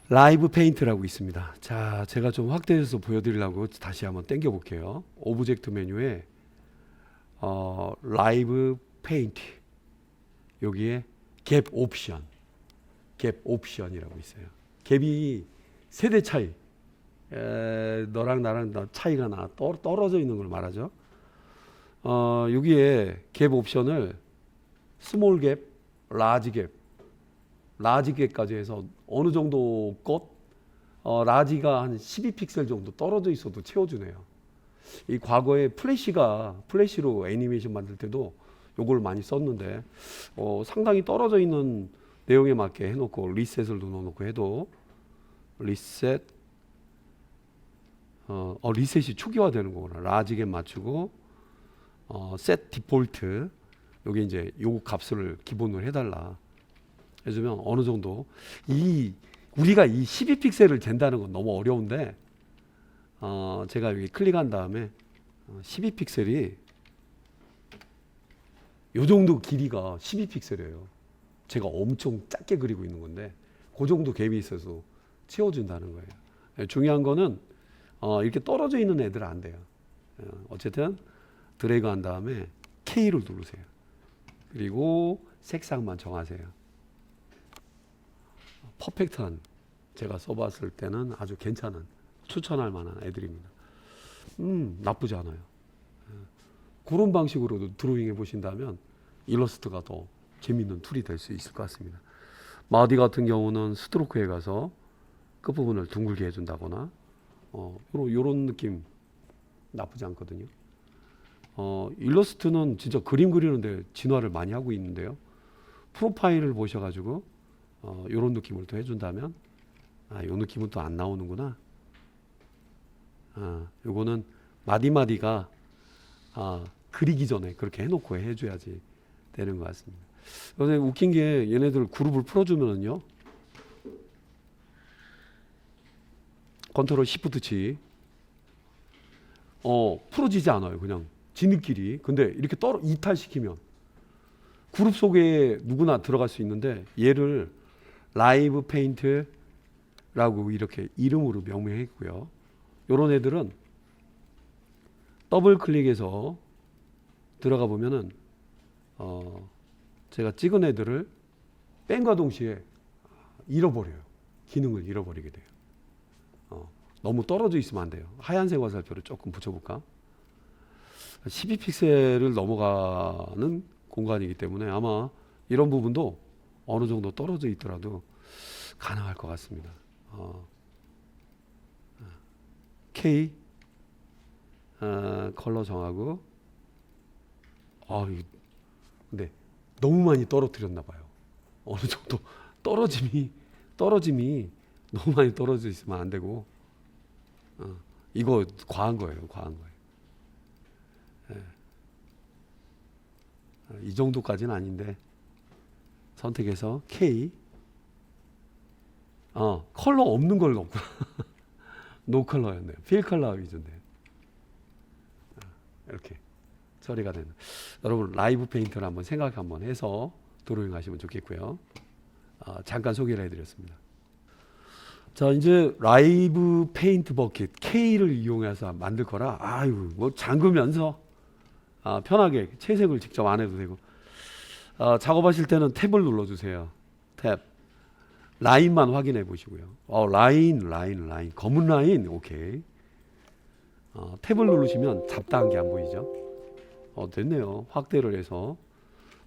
S1: 라이브 페인트라고 있습니다. 자, 제가 좀 확대해서 보여드리려고 다시 한번 당겨 볼게요. 오브젝트 메뉴에 라이브 페인트, 여기에 갭 옵션이라고 있어요. 갭이 세대 차이, 너랑 나랑 차이가 떨어져 있는 걸 말하죠. 여기에 갭 옵션을 스몰 갭, 라지 갭까지 해서 어느 정도 것 라지가 한 12픽셀 정도 떨어져 있어도 채워주네요. 이 과거에 플래시로 애니메이션 만들 때도 요걸 많이 썼는데 상당히 떨어져 있는 내용에 맞게 해놓고 리셋을 넣어놓고 해도 리셋이 초기화되는 거구나. 라지게 맞추고 set 디폴트 여기 이제 요 값을 기본으로 해달라 해주면 어느 정도 우리가 이 12픽셀을 잰다는 건 너무 어려운데 제가 여기 클릭한 다음에 12픽셀이 요 정도 길이가 12픽셀이에요. 제가 엄청 작게 그리고 있는 건데 그 정도 갭이 있어서 채워준다는 거예요. 중요한 거는 이렇게 떨어져 있는 애들은 안 돼요. 어쨌든 드래그 한 다음에 K를 누르세요. 그리고 색상만 정하세요. 퍼펙트한 제가 써봤을 때는 아주 괜찮은 추천할 만한 애들입니다. 나쁘지 않아요. 그런 방식으로도 드로잉 해보신다면 일러스트가 더 재밌는 툴이 될 수 있을 것 같습니다. 마디 같은 경우는 스트로크에 가서 끝부분을 둥글게 해준다거나 요런 느낌 나쁘지 않거든요. 일러스트는 진짜 그림 그리는데 진화를 많이 하고 있는데요. 프로파일을 보셔가지고 요런 느낌을 또 해준다면 요 느낌은 또 안 나오는구나. 요거는 마디마디가 그리기 전에 그렇게 해놓고 해줘야지 되는 것 같습니다. 그런데 웃긴 게 얘네들 그룹을 풀어주면은요, 컨트롤 시프트 치 풀어지지 않아요. 그냥 지들끼리. 근데 이렇게 이탈시키면 그룹 속에 누구나 들어갈 수 있는데 얘를 라이브 페인트라고 이렇게 이름으로 명명했고요. 요런 애들은 더블 클릭해서 들어가 보면은 제가 찍은 애들을 뺀과 동시에 잃어버려요. 기능을 잃어버리게 돼요. 너무 떨어져 있으면 안 돼요. 하얀색 화살표를 조금 붙여볼까? 12픽셀을 넘어가는 공간이기 때문에 아마 이런 부분도 어느 정도 떨어져 있더라도 가능할 것 같습니다. K 컬러 정하고 근데 너무 많이 떨어뜨렸나 봐요. 어느 정도 떨어짐이 너무 많이 떨어져 있으면 안 되고 이거 과한 거예요. 이 정도까지는 아닌데 선택해서 K 컬러 없는 걸 넣고 노 컬러였네요. 필 컬러 위주인데 이렇게 처리가 되는. 여러분 라이브 페인트를 한번 생각 한번 해서 드로잉 하시면 좋겠고요. 잠깐 소개를 해드렸습니다. 자, 이제 라이브 페인트 버킷 K를 이용해서 만들 거라 뭐 잠그면서 편하게 채색을 직접 안 해도 되고 작업하실 때는 탭을 눌러주세요. 탭 라인만 확인해 보시고요. 라인 검은 라인 오케이. 탭을 누르시면 잡다한 게 안 보이죠? 됐네요. 확대를 해서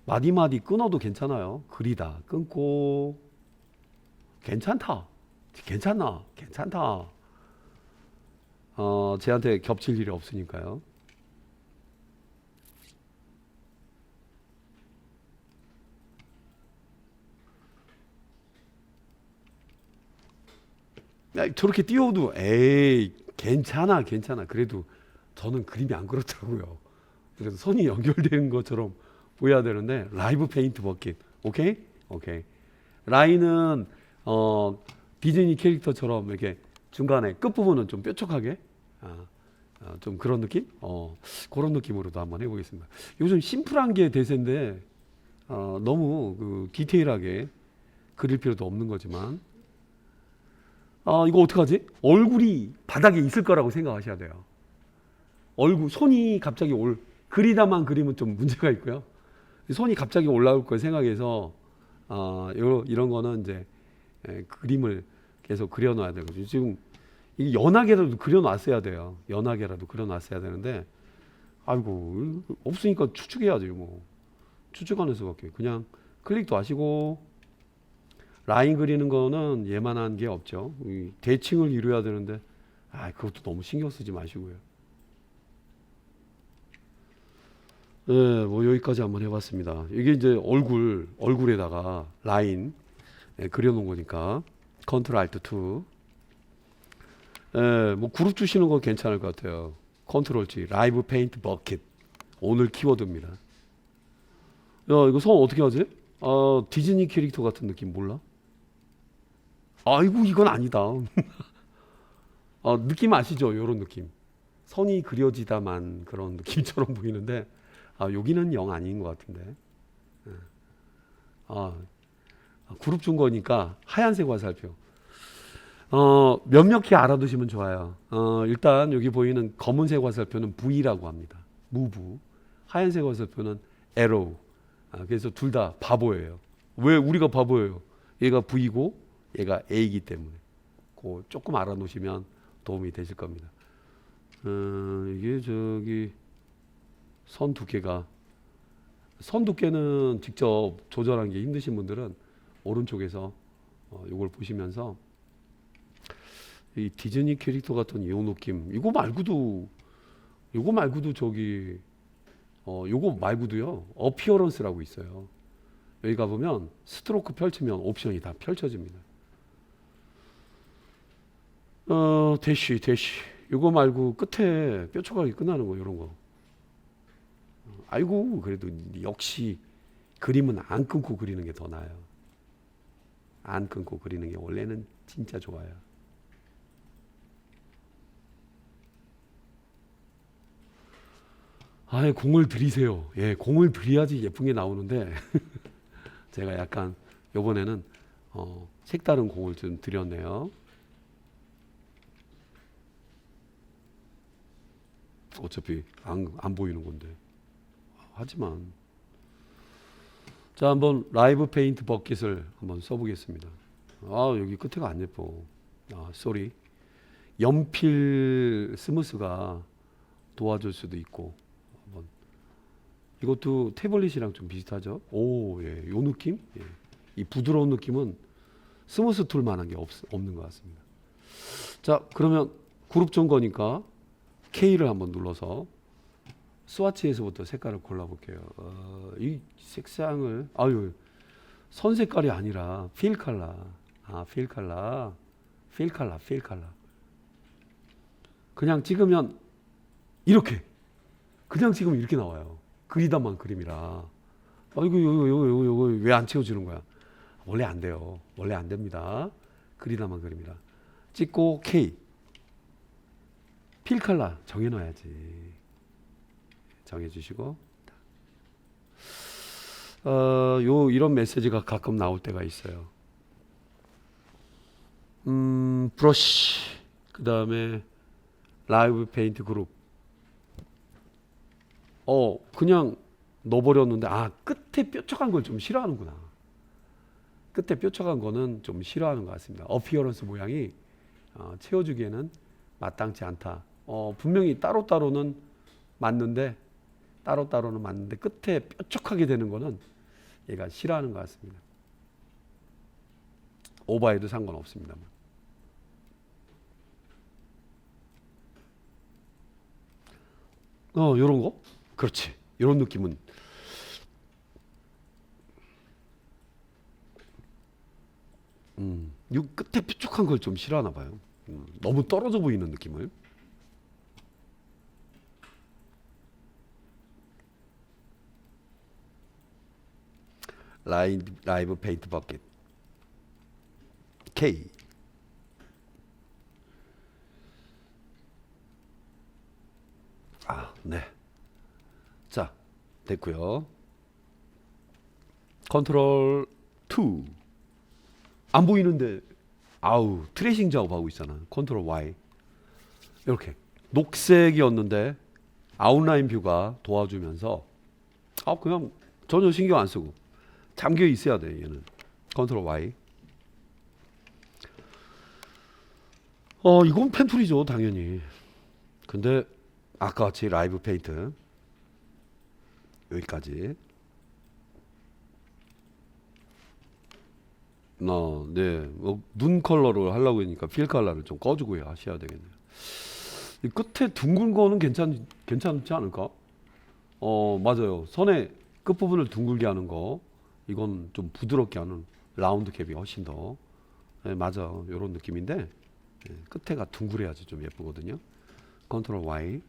S1: 마디마디 끊어도 괜찮아요. 그리다 끊고 괜찮다. 쟤한테 겹칠 일이 없으니까요. 저렇게 띄워도 괜찮아. 그래도 저는 그림이 안 그렇더라고요. 그래서 선이 연결된 것처럼 보여야 되는데 라이브 페인트 버킷 오케이. 라인은 디즈니 캐릭터처럼 이렇게 중간에 끝부분은 좀 뾰족하게 좀 그런 느낌? 그런 느낌으로도 한번 해보겠습니다. 요즘 심플한 게 대세인데 너무 디테일하게 그릴 필요도 없는 거지만 이거 어떡하지? 얼굴이 바닥에 있을 거라고 생각하셔야 돼요. 손이 갑자기 그리다만 그리면 좀 문제가 있고요. 손이 갑자기 올라올 걸 생각해서 이런 거는 이제 그림을 계속 그려놔야 되고 지금 이게 연하게라도 그려놨어야 돼요. 되는데 없으니까 추측해야죠. 뭐 추측하는 수밖에. 그냥 클릭도 하시고 라인 그리는 거는 얘만한 게 없죠. 이 대칭을 이루어야 되는데 그것도 너무 신경 쓰지 마시고요. 네, 뭐 여기까지 한번 해봤습니다. 이게 이제 얼굴에다가 라인 그려놓은 거니까 컨트롤 알트 2. 뭐 그룹 주시는 거 괜찮을 것 같아요. 컨트롤 G, 라이브 페인트 버킷. 오늘 키워드입니다. 야, 이거 성함 어떻게 하지? 디즈니 캐릭터 같은 느낌 몰라? 아이고 이건 아니다. 느낌 아시죠? 요런 느낌. 선이 그려지다만 그런 느낌처럼 보이는데 여기는 영 아닌 것 같은데. 그룹 준 거니까 하얀색 화살표. 명확히 알아두시면 좋아요. 일단 여기 보이는 검은색 화살표는 V라고 합니다. 무브. 하얀색 화살표는 arrow. 그래서 둘 다 바보예요. 왜 우리가 바보예요? 얘가 V고 얘가 A이기 때문에. 그거 조금 알아놓으시면 도움이 되실 겁니다. 이게 저기 선 두께가 선 두께는 직접 조절하는 게 힘드신 분들은 오른쪽에서 이걸 보시면서 이 디즈니 캐릭터 같은 이 느낌 이거 말고도 저기 요거 말고도요 어피어런스라고 있어요. 여기 가보면 스트로크 펼치면 옵션이 다 펼쳐집니다. 대쉬 요거 말고 끝에 뾰족하게 끝나는 거 요런 거. 아이고 그래도 역시 그림은 안 끊고 그리는 게 더 나아요. 안 끊고 그리는 게 원래는 진짜 좋아요. 공을 들이세요. 예, 공을 들여야지 예쁜 게 나오는데 제가 약간 요번에는 색다른 공을 좀 들였네요. 어차피 안 보이는 건데. 하지만 자 한번 라이브 페인트 버킷을 한번 써보겠습니다. 여기 끝에가 안 예뻐. 쏘리. 연필 스무스가 도와줄 수도 있고. 이것도 태블릿이랑 좀 비슷하죠. 예, 요 느낌? 예. 이 부드러운 느낌은 스무스 툴만한 게 없는 것 같습니다. 자, 그러면 그룹 준 거니까 K를 한번 눌러서 스와치에서부터 색깔을 골라볼게요. 이 색상을 선 색깔이 아니라 필 컬러. 필 컬러. 그냥 찍으면 이렇게. 그냥 찍으면 이렇게 나와요. 그리다만 그림이라. 이거 왜 안 채워주는 거야? 원래 안 돼요. 원래 안 됩니다. 그리다만 그림이라. 찍고 K. 필 컬러 정해놔야지. 정해주시고. 이런 메시지가 가끔 나올 때가 있어요. 브러쉬. 그 다음에 라이브 페인트 그룹. 그냥 넣어버렸는데 끝에 뾰족한 걸 좀 싫어하는구나. 끝에 뾰족한 거는 좀 싫어하는 것 같습니다. 어피어런스 모양이 채워주기에는 마땅치 않다. 분명히 따로따로는 맞는데 끝에 뾰족하게 되는 거는 얘가 싫어하는 것 같습니다. 오버해도 상관없습니다만. 요런 거? 그렇지. 이런 느낌은 이 끝에 뾰족한 걸 좀 싫어하나 봐요. 너무 떨어져 보이는 느낌을. 라이브 페인트 버킷 K. 네. 자, 됐고요. 컨트롤 2. 안 보이는데 트레이싱 작업하고 있잖아. 컨트롤 Y. 이렇게 녹색이었는데 아웃라인 뷰가 도와주면서 그냥 전혀 신경 안 쓰고 잠겨 있어야 돼. 얘는 컨트롤 Y. 이건 펜툴이죠 당연히. 근데 아까 같이 라이브 페인트 여기까지 네. 눈 컬러를 하려고 하니까 필 컬러를 좀 꺼주고 하셔야 되겠네요. 이 끝에 둥근 거는 괜찮지 않을까? 맞아요. 선의 끝부분을 둥글게 하는 거. 이건 좀 부드럽게 하는 라운드 캡이 훨씬 더. 네, 맞아. 요런 느낌인데, 네, 끝에가 둥그래야지 좀 예쁘거든요. 컨트롤 Y.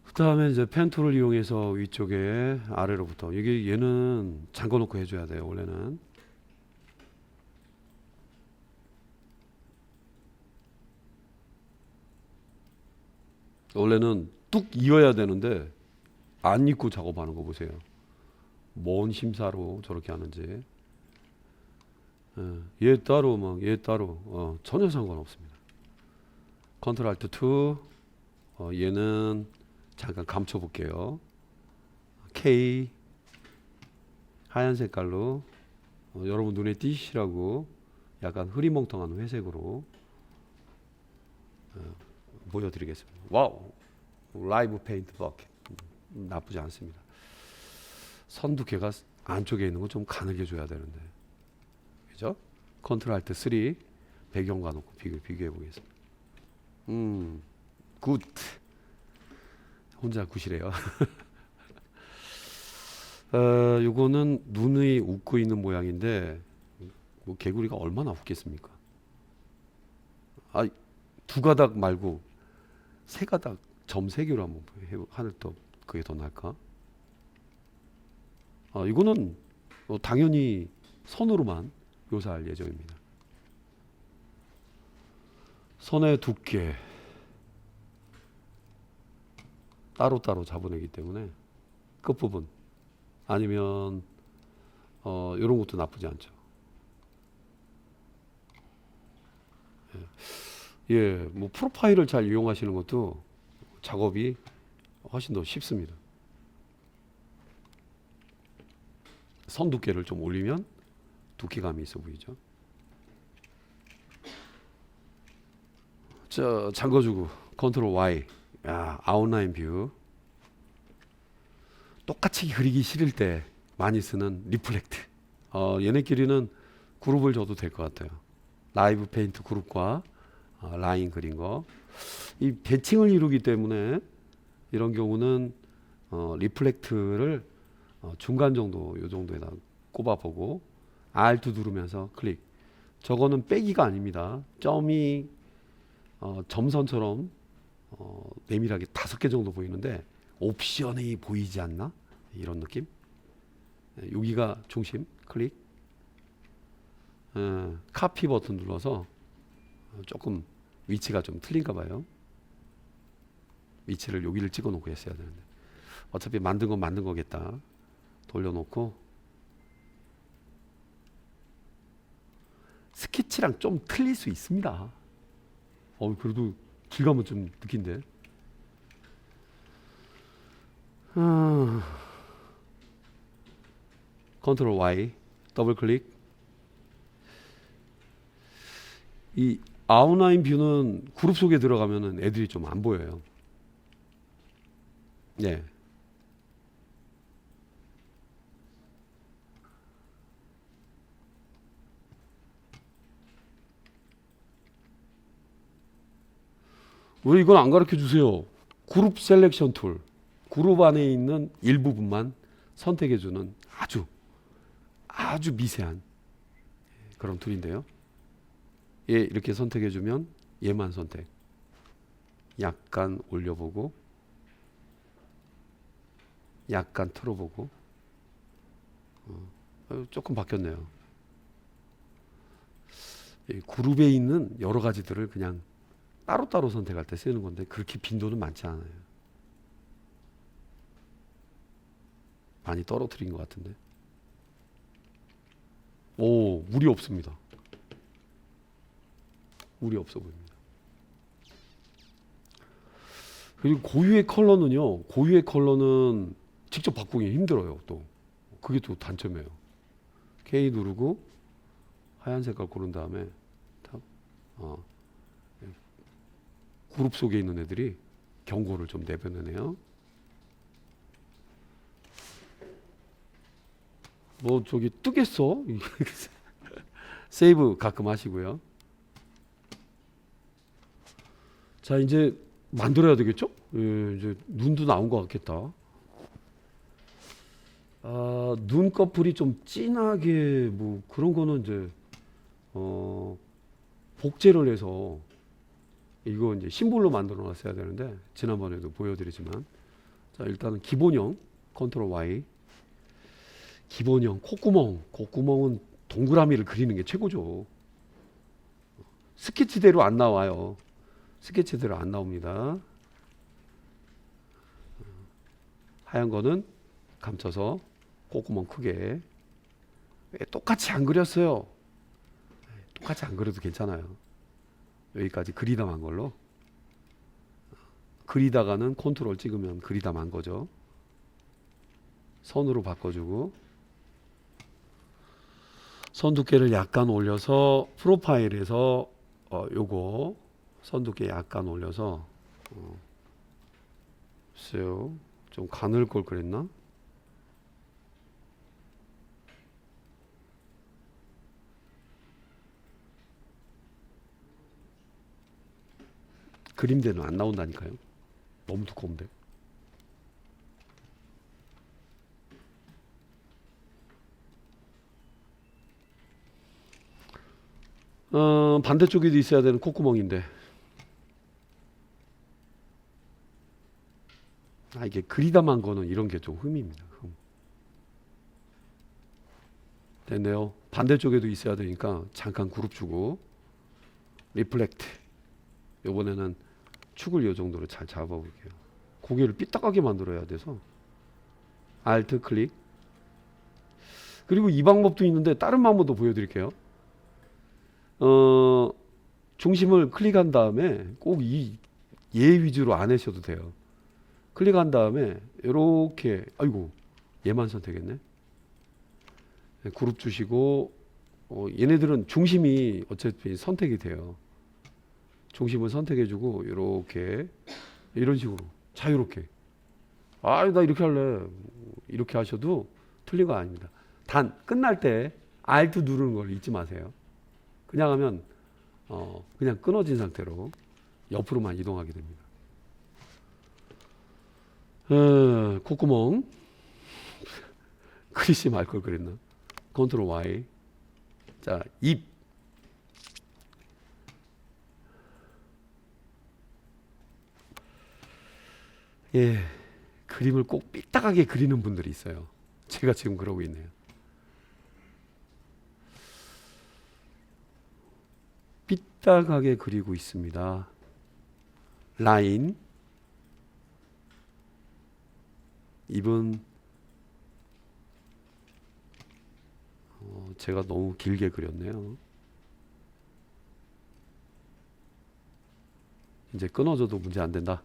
S1: 그 다음에 이제 펜 툴을 이용해서 위쪽에 아래로부터. 이게 얘는 잠궈 놓고 해줘야 돼요. 원래는. 뚝 이어야 되는데 안 입고 작업하는 거 보세요. 뭔 심사로 저렇게 하는지. 얘 따로 얘 따로 전혀 상관없습니다. 컨트롤 알트 2. 얘는 잠깐 감춰 볼게요. K 하얀 색깔로 여러분 눈에 띄시라고 약간 흐리멍텅한 회색으로 보여드리겠습니다. 와우, 라이브 페인트 버킷. 나쁘지 않습니다. 선두께가 안쪽에 있는 거 좀 가늘게 줘야 되는데, 그죠? 컨트롤 알트 3 배경과 놓고 비교해 보겠습니다. 굿. 혼자 굿이래요. 요거는 눈이 웃고 있는 모양인데 뭐 개구리가 얼마나 웃겠습니까? 두 가닥 말고 세 가닥 점 세 개로 한번 하늘 더 그게 더 나을까? 이거는 당연히 선으로만 묘사할 예정입니다. 선의 두께 따로따로 잡아내기 때문에 끝부분 아니면 이런 것도 나쁘지 않죠. 예, 뭐 프로파일을 잘 이용하시는 것도 작업이 훨씬 더 쉽습니다. 선 두께를 좀 올리면 두께감이 있어 보이죠. 자, 잠궈주고 컨트롤 Y. 아웃라인 뷰. 똑같이 그리기 싫을 때 많이 쓰는 리플렉트. 얘네끼리는 그룹을 줘도 될 것 같아요. 라이브 페인트 그룹과 라인 그린 거. 이 배칭을 이루기 때문에 이런 경우는 리플렉트를 중간 정도, 요 정도에다 꼽아보고 R2 누르면서 클릭. 저거는 빼기가 아닙니다. 점이 점선처럼 내밀하게 5개 정도 보이는데 옵션이 보이지 않나? 이런 느낌. 여기가 중심. 클릭. 카피 버튼 눌러서 조금 위치가 좀 틀린가 봐요. 위치를 여기를 찍어 놓고 했어야 되는데 어차피 만든 건 만든 거겠다. 돌려놓고 스케치랑 좀 틀릴 수 있습니다. 그래도 질감은 좀 느낀데. 컨트롤 Y 더블 클릭. 이 아웃라인 뷰는 그룹 속에 들어가면은 애들이 좀 안 보여요. 네. 왜 이건 안 가르쳐 주세요? 그룹 셀렉션 툴. 그룹 안에 있는 일부분만 선택해 주는 아주 미세한 그런 툴인데요. 얘 이렇게 선택해 주면 얘만 선택. 약간 올려보고 약간 틀어보고 조금 바뀌었네요. 이 그룹에 있는 여러 가지들을 그냥 따로따로 선택할 때 쓰는 건데 그렇게 빈도는 많지 않아요. 많이 떨어뜨린 것 같은데. 무리 없습니다. 무리 없어 보입니다. 그리고 고유의 컬러는 직접 바꾸기 힘들어요. 또 그게 또 단점이에요. K 누르고 하얀 색깔 고른 다음에 그룹 속에 있는 애들이 경고를 좀 내보내네요. 뭐 저기 뜨겠어? 세이브 가끔 하시고요. 자, 이제 만들어야 되겠죠? 예, 이제 눈도 나온 것 같겠다. 아, 눈꺼풀이 좀 진하게 뭐 그런 거는 이제 복제를 해서 이거 이제 심볼로 만들어 놨어야 되는데 지난번에도 보여드리지만, 자, 일단은 기본형 컨트롤 Y. 기본형 콧구멍은 동그라미를 그리는 게 최고죠. 스케치대로 안 나와요. 스케치대로 안 나옵니다. 하얀 거는 감춰서 콧구멍 크게. 똑같이 안 그렸어요. 똑같이 안 그려도 괜찮아요. 여기까지 그리다만 걸로. 그리다가는 컨트롤 찍으면 그리다만 거죠. 선으로 바꿔주고, 선 두께를 약간 올려서 프로파일에서 요거 선 두께 약간 올려서 글쎄요, 좀 가늘 걸 그랬나? 그림대는 안 나온다니까요. 너무 두꺼운데. 반대쪽에도 있어야 되는 콧구멍인데, 이게 그리다만 거는 이런 게 좀 흠입니다. 됐네요. 반대쪽에도 있어야 되니까 잠깐 그룹 주고, 리플렉트. 이번에는 축을 이 정도로 잘 잡아볼게요. 고개를 삐딱하게 만들어야 돼서 Alt 클릭. 그리고 이 방법도 있는데 다른 방법도 보여드릴게요. 중심을 클릭한 다음에 꼭 얘 위주로 안 하셔도 돼요. 클릭한 다음에 이렇게, 아이고 얘만 선택했네. 그룹 주시고, 얘네들은 중심이 어차피 선택이 돼요. 중심을 선택해주고 이렇게 이런 식으로 자유롭게. 나 이렇게 할래. 이렇게 하셔도 틀린 거 아닙니다. 단 끝날 때 Alt 누르는 걸 잊지 마세요. 그냥 하면 그냥 끊어진 상태로 옆으로만 이동하게 됩니다. 콧구멍 그리시 말 걸 그랬나? 컨트롤 Y. 자, 입. 예, 그림을 꼭 삐딱하게 그리는 분들이 있어요. 제가 지금 그러고 있네요. 삐딱하게 그리고 있습니다. 라인. 입은 제가 너무 길게 그렸네요. 이제 끊어져도 문제 안 된다.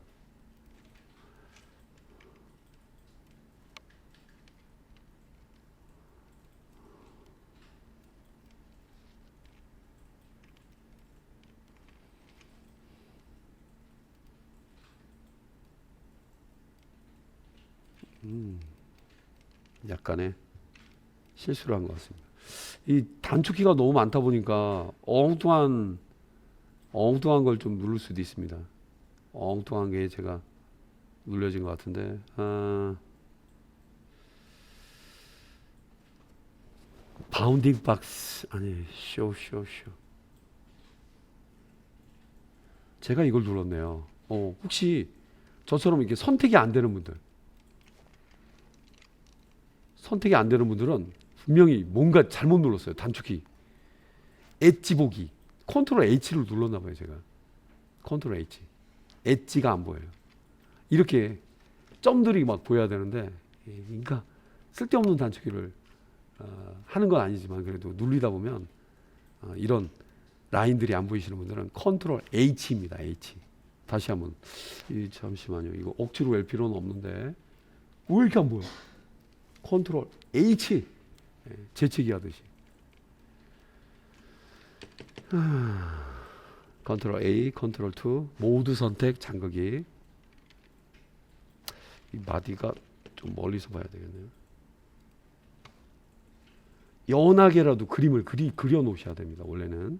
S1: 약간의 실수를 한 것 같습니다. 이 단축키가 너무 많다 보니까 엉뚱한 걸 좀 누를 수도 있습니다. 엉뚱한 게 제가 눌려진 것 같은데, 바운딩 박스, 아니 쇼. 제가 이걸 눌렀네요. 혹시 저처럼 이렇게 선택이 안 되는 분들, 선택이 안 되는 분들은 분명히 뭔가 잘못 눌렀어요. 단축키 엣지 보기, 컨트롤 H를 눌렀나 봐요. 제가 컨트롤 H, 엣지가 안 보여요. 이렇게 점들이 막 보여야 되는데, 그러니까 쓸데없는 단축키를 하는 건 아니지만 그래도 눌리다 보면 이런 라인들이 안 보이시는 분들은 컨트롤 H입니다. H. 다시 한번, 잠시만요. 이거 억지로 낼 필요는 없는데 왜 이렇게 안 보여? 컨트롤 H. 재채기 하듯이. 컨트롤 A, 컨트롤 2 모두 선택 잠그기. 이 마디가 좀 멀리서 봐야 되겠네요. 연하게라도 그림을 그려 놓으셔야 됩니다. 원래는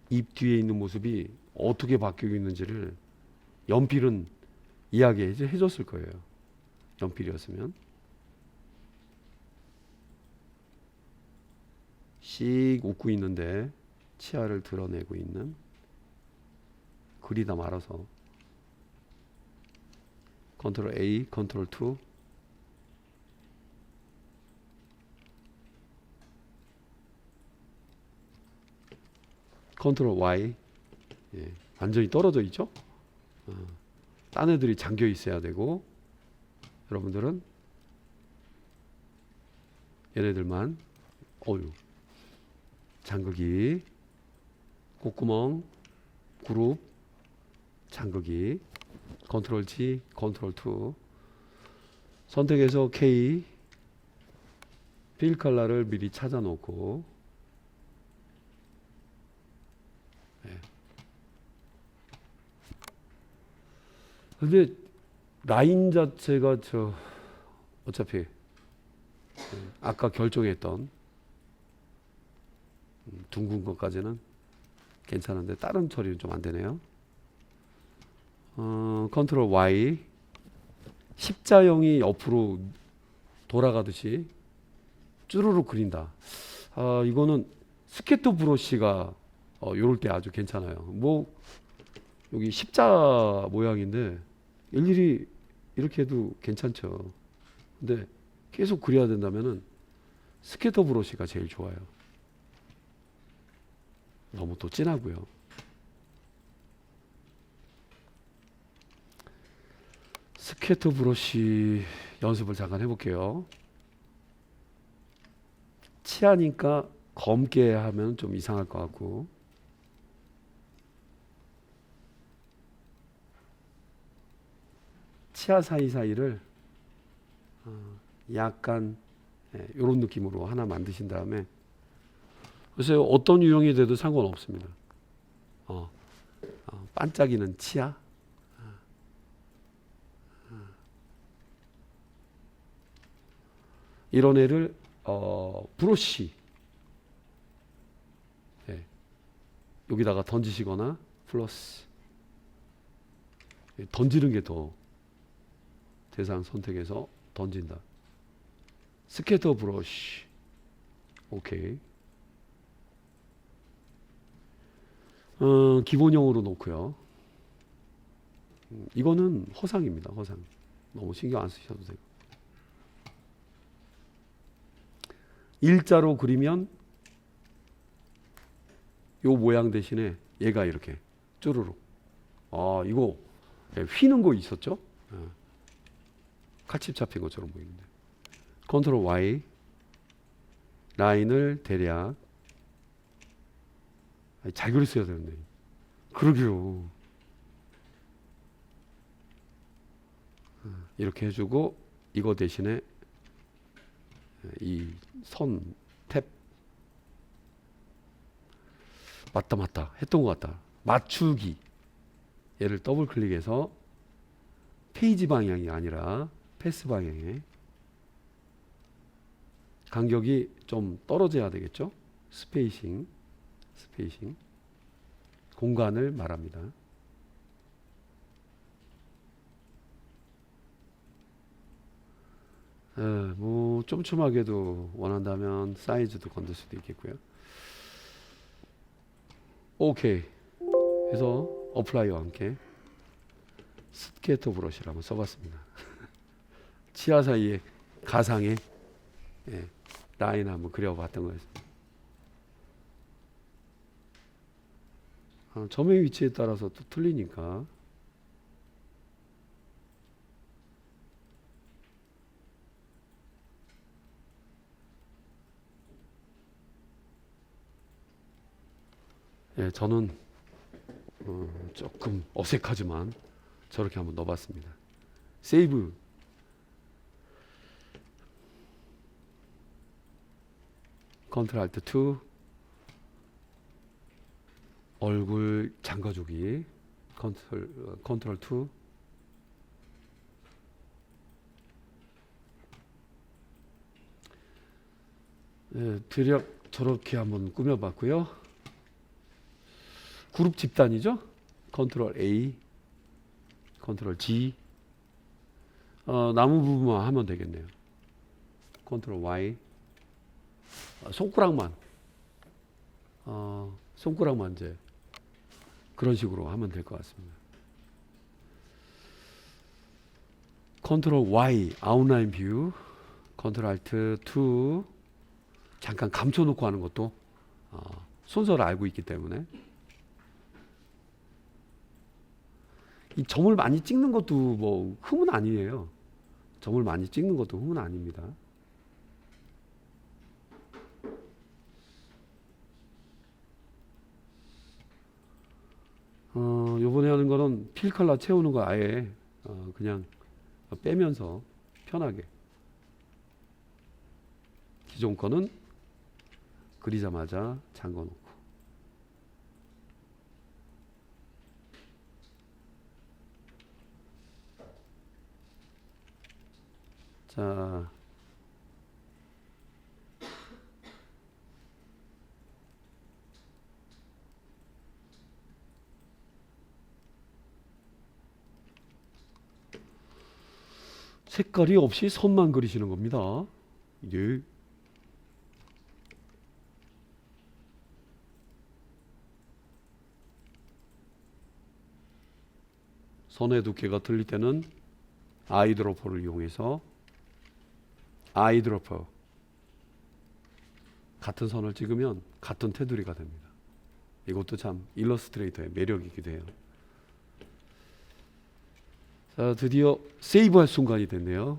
S1: 입 뒤에 있는 모습이 어떻게 바뀌고 있는지를 연필은 이야기해 줬을 거예요. 연필이었으면. 씩 웃고 있는데 치아를 드러내고 있는, 그리다 말아서 컨트롤 A, 컨트롤 2, 컨트롤 Y. 예, 완전히 떨어져 있죠. 딴 애들이 잠겨 있어야 되고, 여러분들은 얘네들만 잠그기, 콧구멍, 그룹, 잠그기, 컨트롤 G, 컨트롤 2. 선택해서 K, 필 컬러를 미리 찾아 놓고, 근데 라인 자체가 어차피 아까 결정했던 둥근 것까지는 괜찮은데 다른 처리는 좀 안 되네요. 컨트롤 Y, 십자형이 옆으로 돌아가듯이 쭈루룩 그린다. 이거는 스케터 브러쉬가 요럴 때 아주 괜찮아요. 뭐 여기 십자 모양인데 일일이 이렇게 해도 괜찮죠. 근데 계속 그려야 된다면은 스케터 브러쉬가 제일 좋아요. 너무 또 진하고요. 스케터 브러쉬 연습을 잠깐 해볼게요. 치아니까 검게 하면 좀 이상할 것 같고, 치아 사이사이를 약간 이런 느낌으로 하나 만드신 다음에, 그래서 어떤 유형이 돼도 상관없습니다. 반짝이는 치아, 이런 애를 브러쉬 여기다가 던지시거나 플러스 던지는 게 더 대상 선택해서 던진다. 스케터 브러쉬. 오케이. 기본형으로 놓고요. 이거는 허상입니다. 허상. 너무 신경 안 쓰셔도 되고. 일자로 그리면 요 모양 대신에 얘가 이렇게 쭈루룩. 이거 휘는 거 있었죠? 칼집 잡힌 것처럼 보이는데. 컨트롤 Y, 라인을 대략 잘 그렸어야 되는데. 그러게요. 이렇게 해주고, 이거 대신에 이 선 탭, 맞다 했던 것 같다. 맞추기, 얘를 더블 클릭해서 페이지 방향이 아니라 패스 방향에 간격이 좀 떨어져야 되겠죠. 스페이싱 공간을 말합니다. 뭐 쫌쫌하게도 원한다면 사이즈도 건들 수도 있겠고요. 오케이 해서 어플라이와 함께 스케터 브러쉬를 한번 써봤습니다. 치아 사이에 가상의 라인 한번 그려봤던 거였습니다. 점의 위치에 따라서 또 틀리니까. 저는 조금 어색하지만 저렇게 한번 넣어봤습니다. 세이브. 컨트롤 알트 2. 얼굴 잠가주기. 컨트롤 2. 예, 대략 저렇게 한번 꾸며봤고요. 그룹 집단이죠. 컨트롤 A, 컨트롤 G. 나무 부분만 하면 되겠네요. 컨트롤 Y. 손가락만 이제 그런 식으로 하면 될 것 같습니다. 컨트롤 Y 아웃라인 뷰, 컨트롤 알트 2 잠깐 감춰놓고 하는 것도 순서를 알고 있기 때문에 이 점을 많이 찍는 것도 뭐 흠은 아니에요. 점을 많이 찍는 것도 흠은 아닙니다. 요번에 하는 거는 필 컬러 채우는 거 아예 그냥 빼면서 편하게 기존 거는 그리자마자 잠궈 놓고 자 색깔이 없이 선만 그리시는 겁니다. 예. 선의 두께가 틀릴 때는 아이드로퍼를 이용해서 아이드로퍼 같은 선을 찍으면 같은 테두리가 됩니다. 이것도 참 일러스트레이터의 매력이기도 해요. 자, 드디어 세이브할 순간이 됐네요.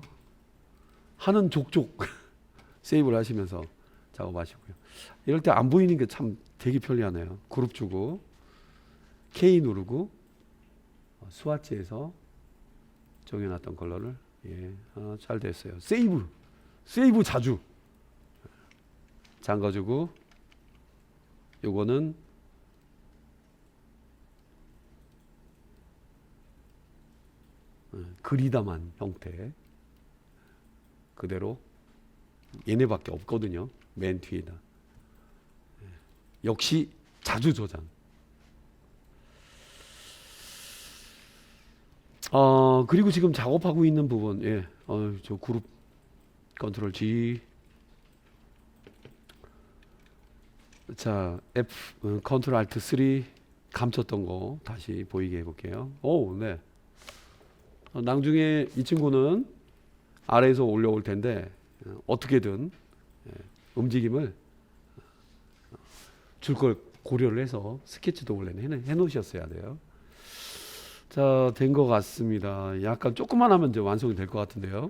S1: 하는 족족 세이브를 하시면서 작업하시고요. 이럴 때 안 보이는 게 참 되게 편리하네요. 그룹 주고 K 누르고 스와치에서 정해놨던 컬러를 잘 됐어요. 세이브 자주 잠가주고 요거는 그리다만 형태 그대로 얘네밖에 없거든요. 맨 뒤에다 역시 자주 저장. 그리고 지금 작업하고 있는 부분 저 그룹 컨트롤 G 자 F 컨트롤 알트 3 감췄던 거 다시 보이게 해볼게요. 네. 나중에 이 친구는 아래에서 올려올 텐데 어떻게든 움직임을 줄 걸 고려를 해서 스케치도 원래는 해놓으셨어야 돼요. 자, 된 것 같습니다. 약간 조금만 하면 이제 완성이 될 것 같은데요.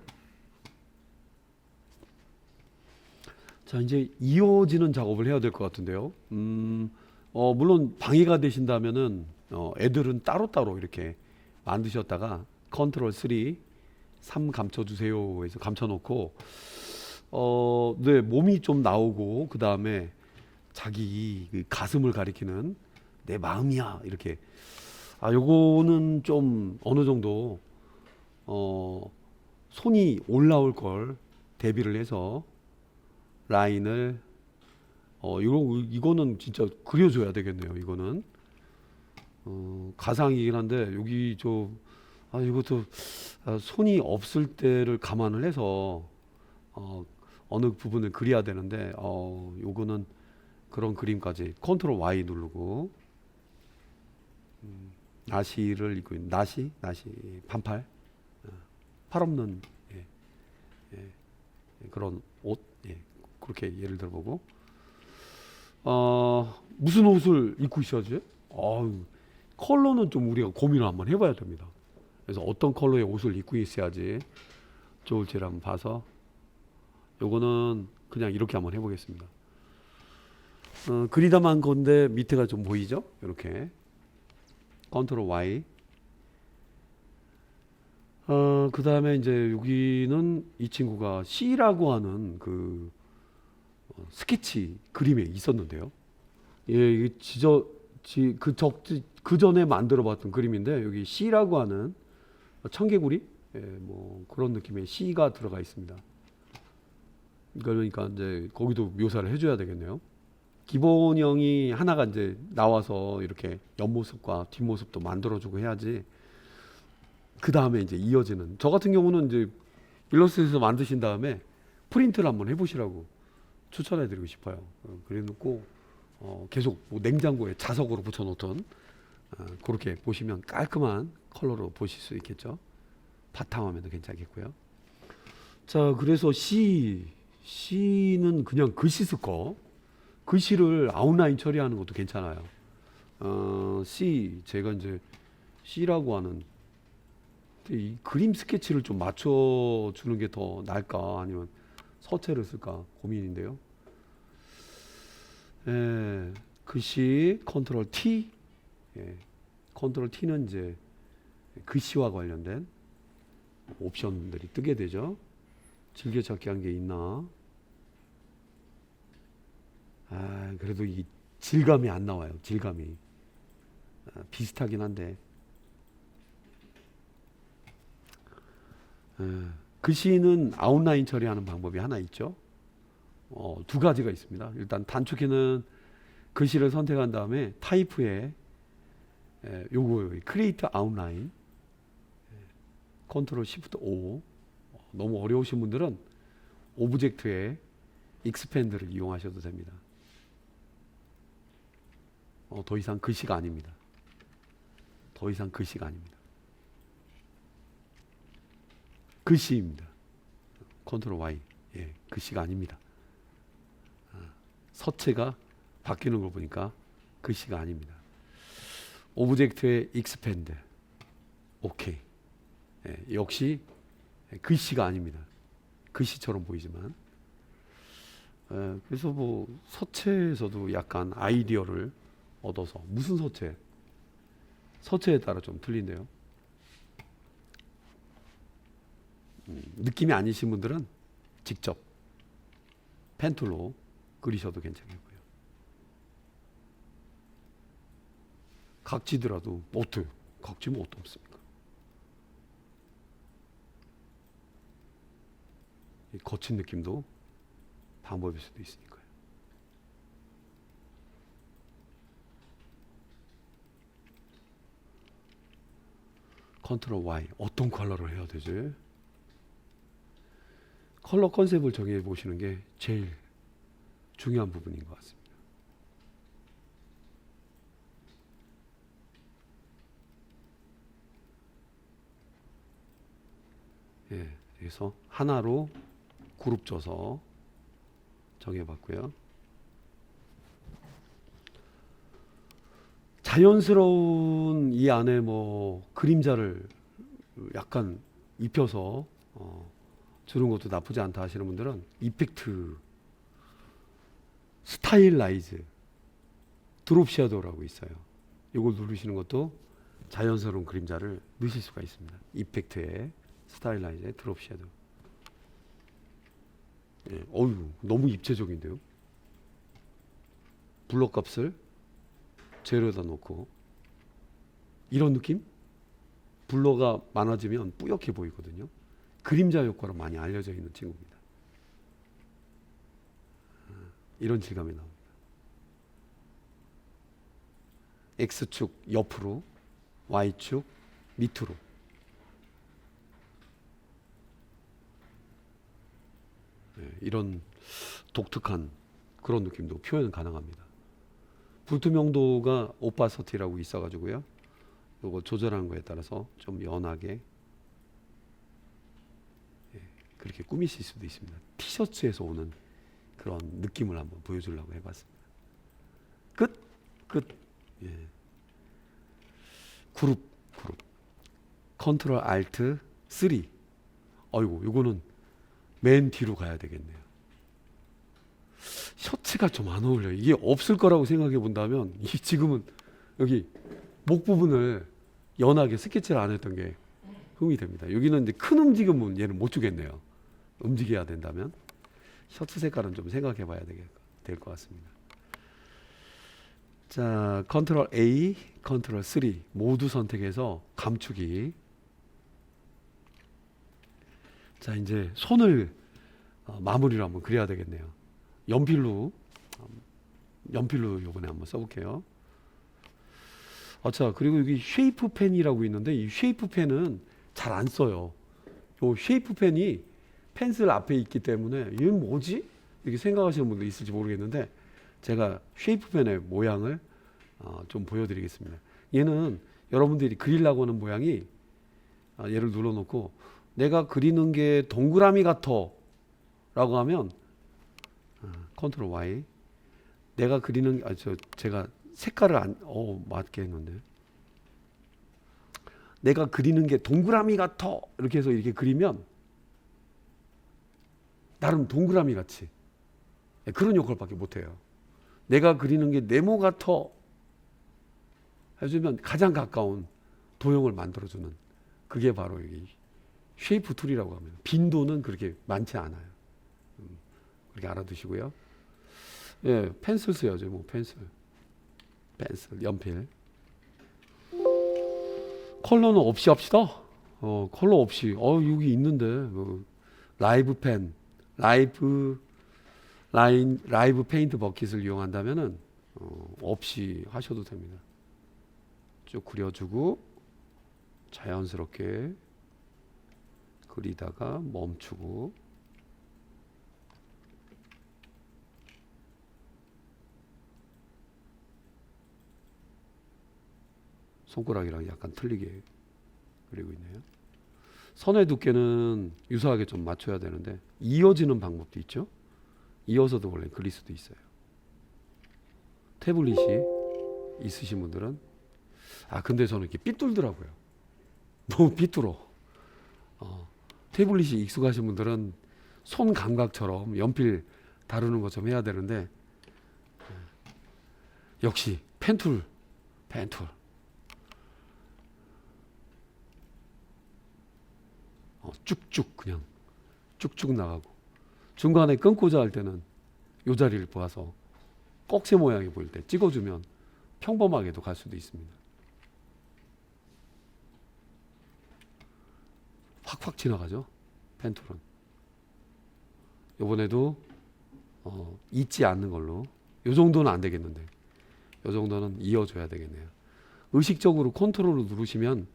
S1: 자, 이제 이어지는 작업을 해야 될 것 같은데요. 물론 방해가 되신다면은 애들은 따로따로 이렇게 만드셨다가 컨트롤 3 감춰주세요 해서 감춰놓고 네, 몸이 좀 나오고 그 다음에 자기 그 가슴을 가리키는 내 마음이야 이렇게 요거는 좀 어느 정도 손이 올라올 걸 대비를 해서 라인을 이거는 진짜 그려줘야 되겠네요. 이거는 가상이긴 한데 여기 이것도 손이 없을 때를 감안을 해서 어느 부분을 그려야 되는데 요거는 그런 그림까지 컨트롤 Y 누르고 나시를 입고 있는 나시 반팔 팔 없는 그런 옷 그렇게 예를 들어보고 무슨 옷을 입고 있어야지? 컬러는 좀 우리가 고민을 한번 해봐야 됩니다. 그래서 어떤 컬러의 옷을 입고 있어야지 좋을지를 한번 봐서 요거는 그냥 이렇게 한번 해보겠습니다. 그리다만 건데 밑에가 좀 보이죠? 이렇게 컨트롤 Y 그 다음에 이제 여기는 이 친구가 C라고 하는 그 스케치 그림에 있었는데요. 이게 그 전에 만들어봤던 그림인데 여기 C라고 하는 청개구리 뭐 그런 느낌의 C가 들어가 있습니다. 그러니까 이제 거기도 묘사를 해줘야 되겠네요. 기본형이 하나가 이제 나와서 이렇게 옆모습과 뒷모습도 만들어주고 해야지 그 다음에 이제 이어지는. 저 같은 경우는 이제 일러스트에서 만드신 다음에 프린트를 한번 해보시라고 추천해드리고 싶어요. 그래놓고 계속 뭐 냉장고에 자석으로 붙여놓던 그렇게 보시면 깔끔한 컬러로 보실 수 있겠죠. 바탕화면도 괜찮겠고요. 자, 그래서 C는 그냥 글씨 쓸 거. 글씨를 아웃라인 처리하는 것도 괜찮아요. 제가 이제 C라고 하는 이 그림 스케치를 좀 맞춰주는 게 더 나을까 아니면 서체를 쓸까 고민인데요. 글씨 컨트롤 T, 컨트롤 T는 이제 글씨와 관련된 옵션들이 뜨게 되죠. 즐겨찾기 한 게 있나? 그래도 이 질감이 안 나와요. 질감이 비슷하긴 한데 글씨는 아웃라인 처리하는 방법이 하나 있죠. 두 가지가 있습니다. 일단 단축키는 글씨를 선택한 다음에 타입에 요거 크리에이트 아웃라인 컨트롤 시프트 O. 너무 어려우신 분들은 오브젝트에 익스펜드를 이용하셔도 됩니다. 더 이상 글씨가 아닙니다. 더 이상 글씨가 아닙니다. 글씨입니다. 컨트롤 Y. 글씨가 아닙니다. 서체가 바뀌는 걸 보니까 글씨가 아닙니다. 오브젝트의 익스펜드. 오케이. 역시 글씨가 아닙니다. 글씨처럼 보이지만. 그래서 뭐 서체에서도 약간 아이디어를 얻어서 무슨 서체? 서체에 따라 좀 틀린데요. 느낌이 아니신 분들은 직접 펜툴로 그리셔도 괜찮겠고요. 각지더라도 어때요? 각지면 어떻습니까? 거친 느낌도 방법일 수도 있으니까요. 컨트롤 Y. 어떤 컬러를 해야 되지? 컬러 컨셉을 정해 보시는 게 제일 중요한 부분인 것 같습니다. 그래서 하나로 그룹 줘서 정해봤고요. 자연스러운 이 안에 뭐 그림자를 약간 입혀서 주는 것도 나쁘지 않다 하시는 분들은 이펙트 스타일라이즈 드롭 섀도우라고 있어요. 이걸 누르시는 것도 자연스러운 그림자를 넣으실 수가 있습니다. 이펙트에 스타일라이즈에 드롭 섀도우. 어휴, 너무 입체적인데요. 블럭 값을 제로에다 놓고 이런 느낌? 블러가 많아지면 뿌옇게 보이거든요. 그림자 효과로 많이 알려져 있는 친구입니다. 이런 질감이 나옵니다. X축 옆으로, Y축 밑으로. 이런 독특한 그런 느낌도 표현 가능합니다. 불투명도가 오파서티라고 있어가지고요. 이거 조절하는 거에 따라서 좀 연하게 그렇게 꾸미실 수도 있습니다. 티셔츠에서 오는 그런 느낌을 한번 보여주려고 해봤습니다. 끝. 그룹. 컨트롤 알트 3. 어이구, 이거는 맨 뒤로 가야 되겠네요. 셔츠가 좀 안 어울려요. 이게 없을 거라고 생각해 본다면 지금은 여기 목 부분을 연하게 스케치를 안 했던 게 흠이 됩니다. 여기는 이제 큰 움직임은 얘는 못 주겠네요. 움직여야 된다면 셔츠 색깔은 좀 생각해 봐야 될 것 같습니다. 자, 컨트롤 A, 컨트롤 3 모두 선택해서 감추기. 자, 이제 손을 마무리를 한번 그려야 되겠네요. 연필로 요번에 한번 써볼게요. 자, 그리고 여기 쉐이프 펜이라고 있는데 이 쉐이프 펜은 잘 안 써요. 요 쉐이프 펜이 펜슬 앞에 있기 때문에 이건 뭐지? 이렇게 생각하시는 분도 있을지 모르겠는데 제가 쉐이프 펜의 모양을 좀 보여드리겠습니다. 얘는 여러분들이 그리려고 하는 모양이 얘를 눌러놓고 내가 그리는 게 동그라미 같아 라고 하면 컨트롤 Y 내가 그리는 제가 색깔을 맞게 했는데 내가 그리는 게 동그라미 같아 이렇게 해서 이렇게 그리면 나름 동그라미 같이 그런 역할밖에 못해요. 내가 그리는 게 네모 같아 해주면 가장 가까운 도형을 만들어주는 그게 바로 여기 쉐이프 툴이라고 합니다. 빈도는 그렇게 많지 않아요. 그렇게 알아두시고요. 예, 펜슬 써야죠. 뭐 펜슬, 연필. 컬러는 없이 합시다. 컬러 없이. 여기 있는데 라이브 펜, 라이브 페인트 버킷을 이용한다면은 없이 하셔도 됩니다. 쭉 그려주고 자연스럽게 그리다가 멈추고 손가락이랑 약간 틀리게 그리고 있네요. 선의 두께는 유사하게 좀 맞춰야 되는데 이어지는 방법도 있죠. 이어서도 원래 그릴 수도 있어요. 태블릿이 있으신 분들은 근데 저는 이렇게 삐뚤더라고요. 너무 삐뚤어. 태블릿이 익숙하신 분들은 손 감각처럼 연필 다루는 것처럼 해야 되는데 역시 펜툴 쭉쭉 그냥 쭉쭉 나가고 중간에 끊고자 할 때는 이 자리를 보아서 꺽쇠 모양이 보일 때 찍어주면 평범하게도 갈 수도 있습니다. 확확 지나가죠. 펜툴은. 이번에도 잊지 않는 걸로. 이 정도는 안 되겠는데 이 정도는 이어줘야 되겠네요. 의식적으로 컨트롤을 누르시면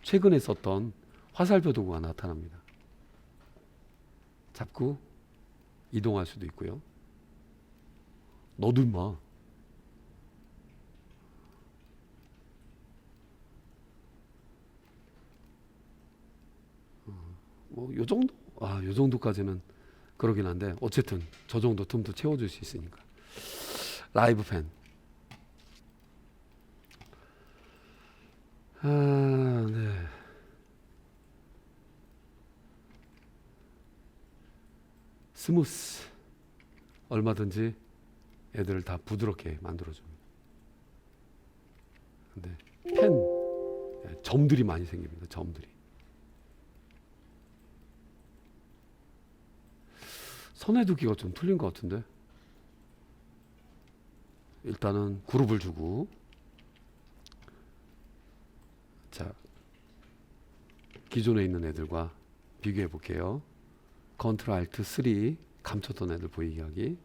S1: 최근에 썼던 화살표 도구가 나타납니다. 잡고 이동할 수도 있고요. 너도 임마. 요 정도? 요 정도까지는 그러긴 한데 어쨌든 저 정도 틈도 채워줄 수 있으니까. 라이브 펜. 네. 스무스. 얼마든지 애들을 다 부드럽게 만들어줍니다. 근데 펜 점들이 많이 생깁니다. 점들이. 선의 두께가 좀 틀린 것 같은데. 일단은 그룹을 주고 자 기존에 있는 애들과 비교해 볼게요. 컨트롤 알트 3 감췄던 애들 보이게 하기.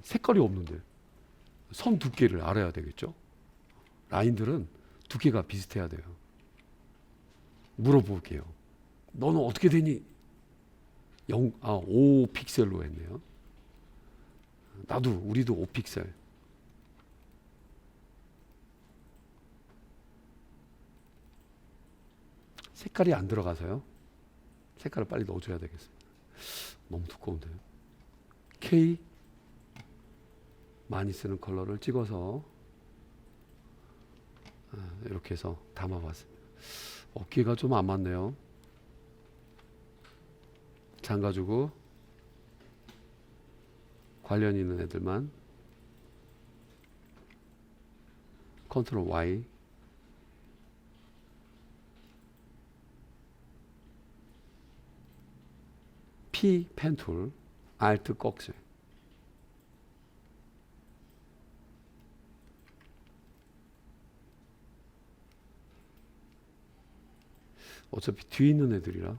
S1: 색깔이 없는데 선 두께를 알아야 되겠죠. 라인들은 두께가 비슷해야 돼요. 물어볼게요. 너는 어떻게 되니? 5 픽셀로 했네요. 우리도 5 픽셀. 색깔이 안 들어가서요. 색깔을 빨리 넣어줘야 되겠습니다. 너무 두꺼운데요. K 많이 쓰는 컬러를 찍어서 이렇게 해서 담아봤습니다. 어깨가 좀 안 맞네요. 잠가주고 관련 있는 애들만 컨트롤 Y P 펜툴 Alt 꺽쇠. 어차피 뒤에 있는 애들이라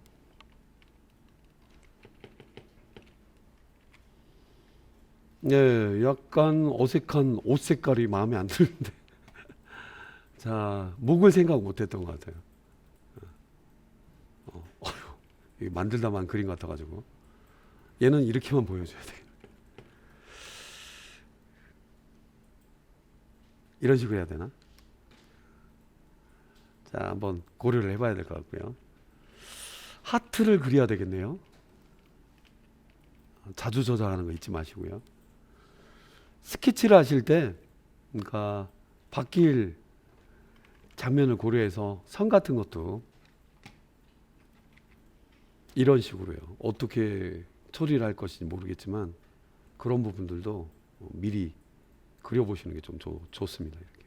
S1: 예, 약간 어색한 옷 색깔이 마음에 안 드는데. 자, 목을 생각 못 했던 것 같아요. 어휴, 이게 만들다만 그림 같아가지고. 얘는 이렇게만 보여줘야 돼. 이런 식으로 해야 되나? 자, 한번 고려를 해봐야 될 것 같고요. 하트를 그려야 되겠네요. 자주 저장하는 거 잊지 마시고요. 스케치를 하실 때, 그러니까 바뀔 장면을 고려해서 선 같은 것도 이런 식으로요. 어떻게 처리를 할 것인지 모르겠지만 그런 부분들도 미리 그려보시는 게 좀 좋습니다. 이렇게.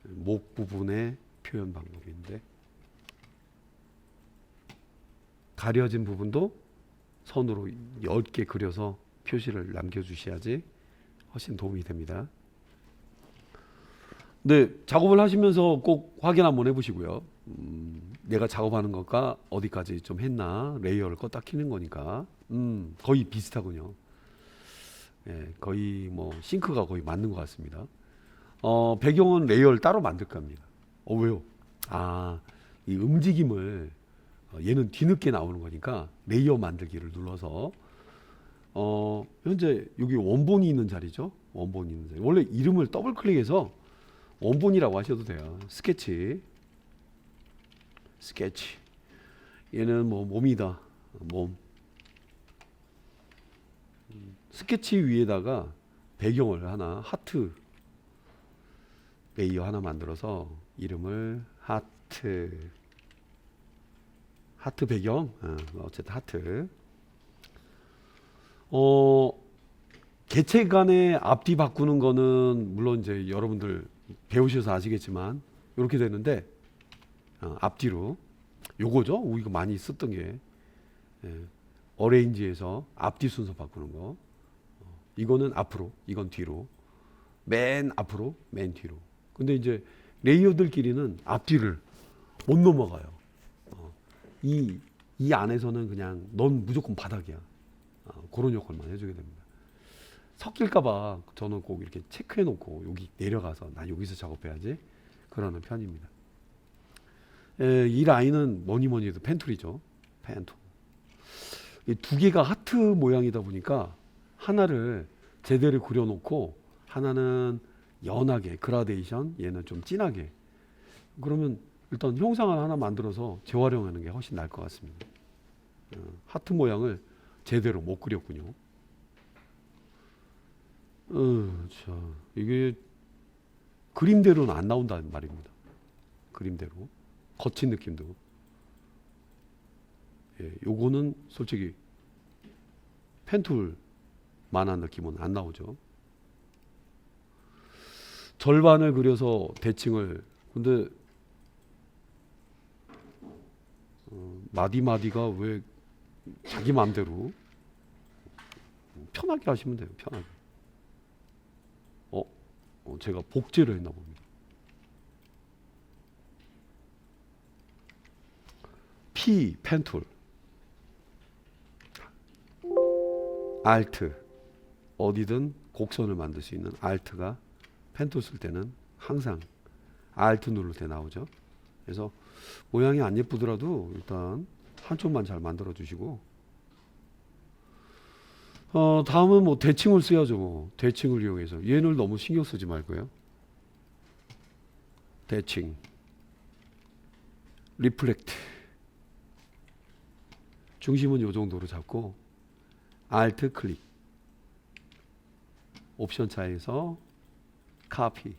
S1: 목 부분의 표현 방법인데 가려진 부분도 선으로 엷게 그려서 표시를 남겨주셔야지 훨씬 도움이 됩니다. 네, 작업을 하시면서 꼭 확인 한번 해보시고요. 내가 작업하는 것과 어디까지 좀 했나, 레이어를 껐다 켜는 거니까 거의 비슷하군요. 예, 거의 뭐 싱크가 거의 맞는 것 같습니다. 배경은 레이어를 따로 만들 겁니다. 왜요? 이 움직임을 얘는 뒤늦게 나오는 거니까 레이어 만들기를 눌러서 현재 여기 원본이 있는 자리죠. 원본이 있는 자리. 원래 이름을 더블 클릭해서 원본이라고 하셔도 돼요. 스케치. 얘는 뭐 몸이다. 몸. 스케치 위에다가 배경을 하나 하트 레이어 하나 만들어서 이름을 하트 배경. 어쨌든 하트. 개체 간의 앞뒤 바꾸는 거는 물론 이제 여러분들 배우셔서 아시겠지만 이렇게 되는데 앞뒤로 요거죠. 우리가 많이 썼던 게 어레인지에서 앞뒤 순서 바꾸는 거. 이거는 앞으로, 이건 뒤로. 맨 앞으로, 맨 뒤로. 근데 이제 레이어들끼리는 앞뒤를 못 넘어가요. 이 안에서는 그냥 넌 무조건 바닥이야. 그런 역할만 해주게 됩니다. 섞일까봐 저는 꼭 이렇게 체크해 놓고 여기 내려가서 나 여기서 작업해야지 그러는 편입니다. 이 라인은 뭐니 해도 펜툴이죠. 펜툴. 이 두 개가 하트 모양이다 보니까 하나를 제대로 그려놓고 하나는 연하게 그라데이션, 얘는 좀 진하게. 그러면 일단 형상을 하나 만들어서 재활용하는 게 훨씬 나을 것 같습니다. 하트 모양을 제대로 못 그렸군요. 자, 이게 그림대로는 안 나온다는 말입니다. 그림대로. 거친 느낌도. 요거는 솔직히 펜툴만한 느낌은 안 나오죠. 절반을 그려서 대칭을. 근데 마디마디가 왜 자기 마음대로 편하게 하시면 돼요. 편하게. 제가 복제를 했나 봅니다. P 펜툴, Alt 어디든 곡선을 만들 수 있는 Alt가 펜툴 쓸 때는 항상 Alt 누를 때 나오죠. 그래서 모양이 안 예쁘더라도 일단 한쪽만 잘 만들어 주시고 다음은 뭐 대칭을 써야죠. 뭐 대칭을 이용해서 얘를 너무 신경 쓰지 말고요. 대칭, 리플렉트 중심은 이 정도로 잡고 Alt 클릭, 옵션 차에서 카피.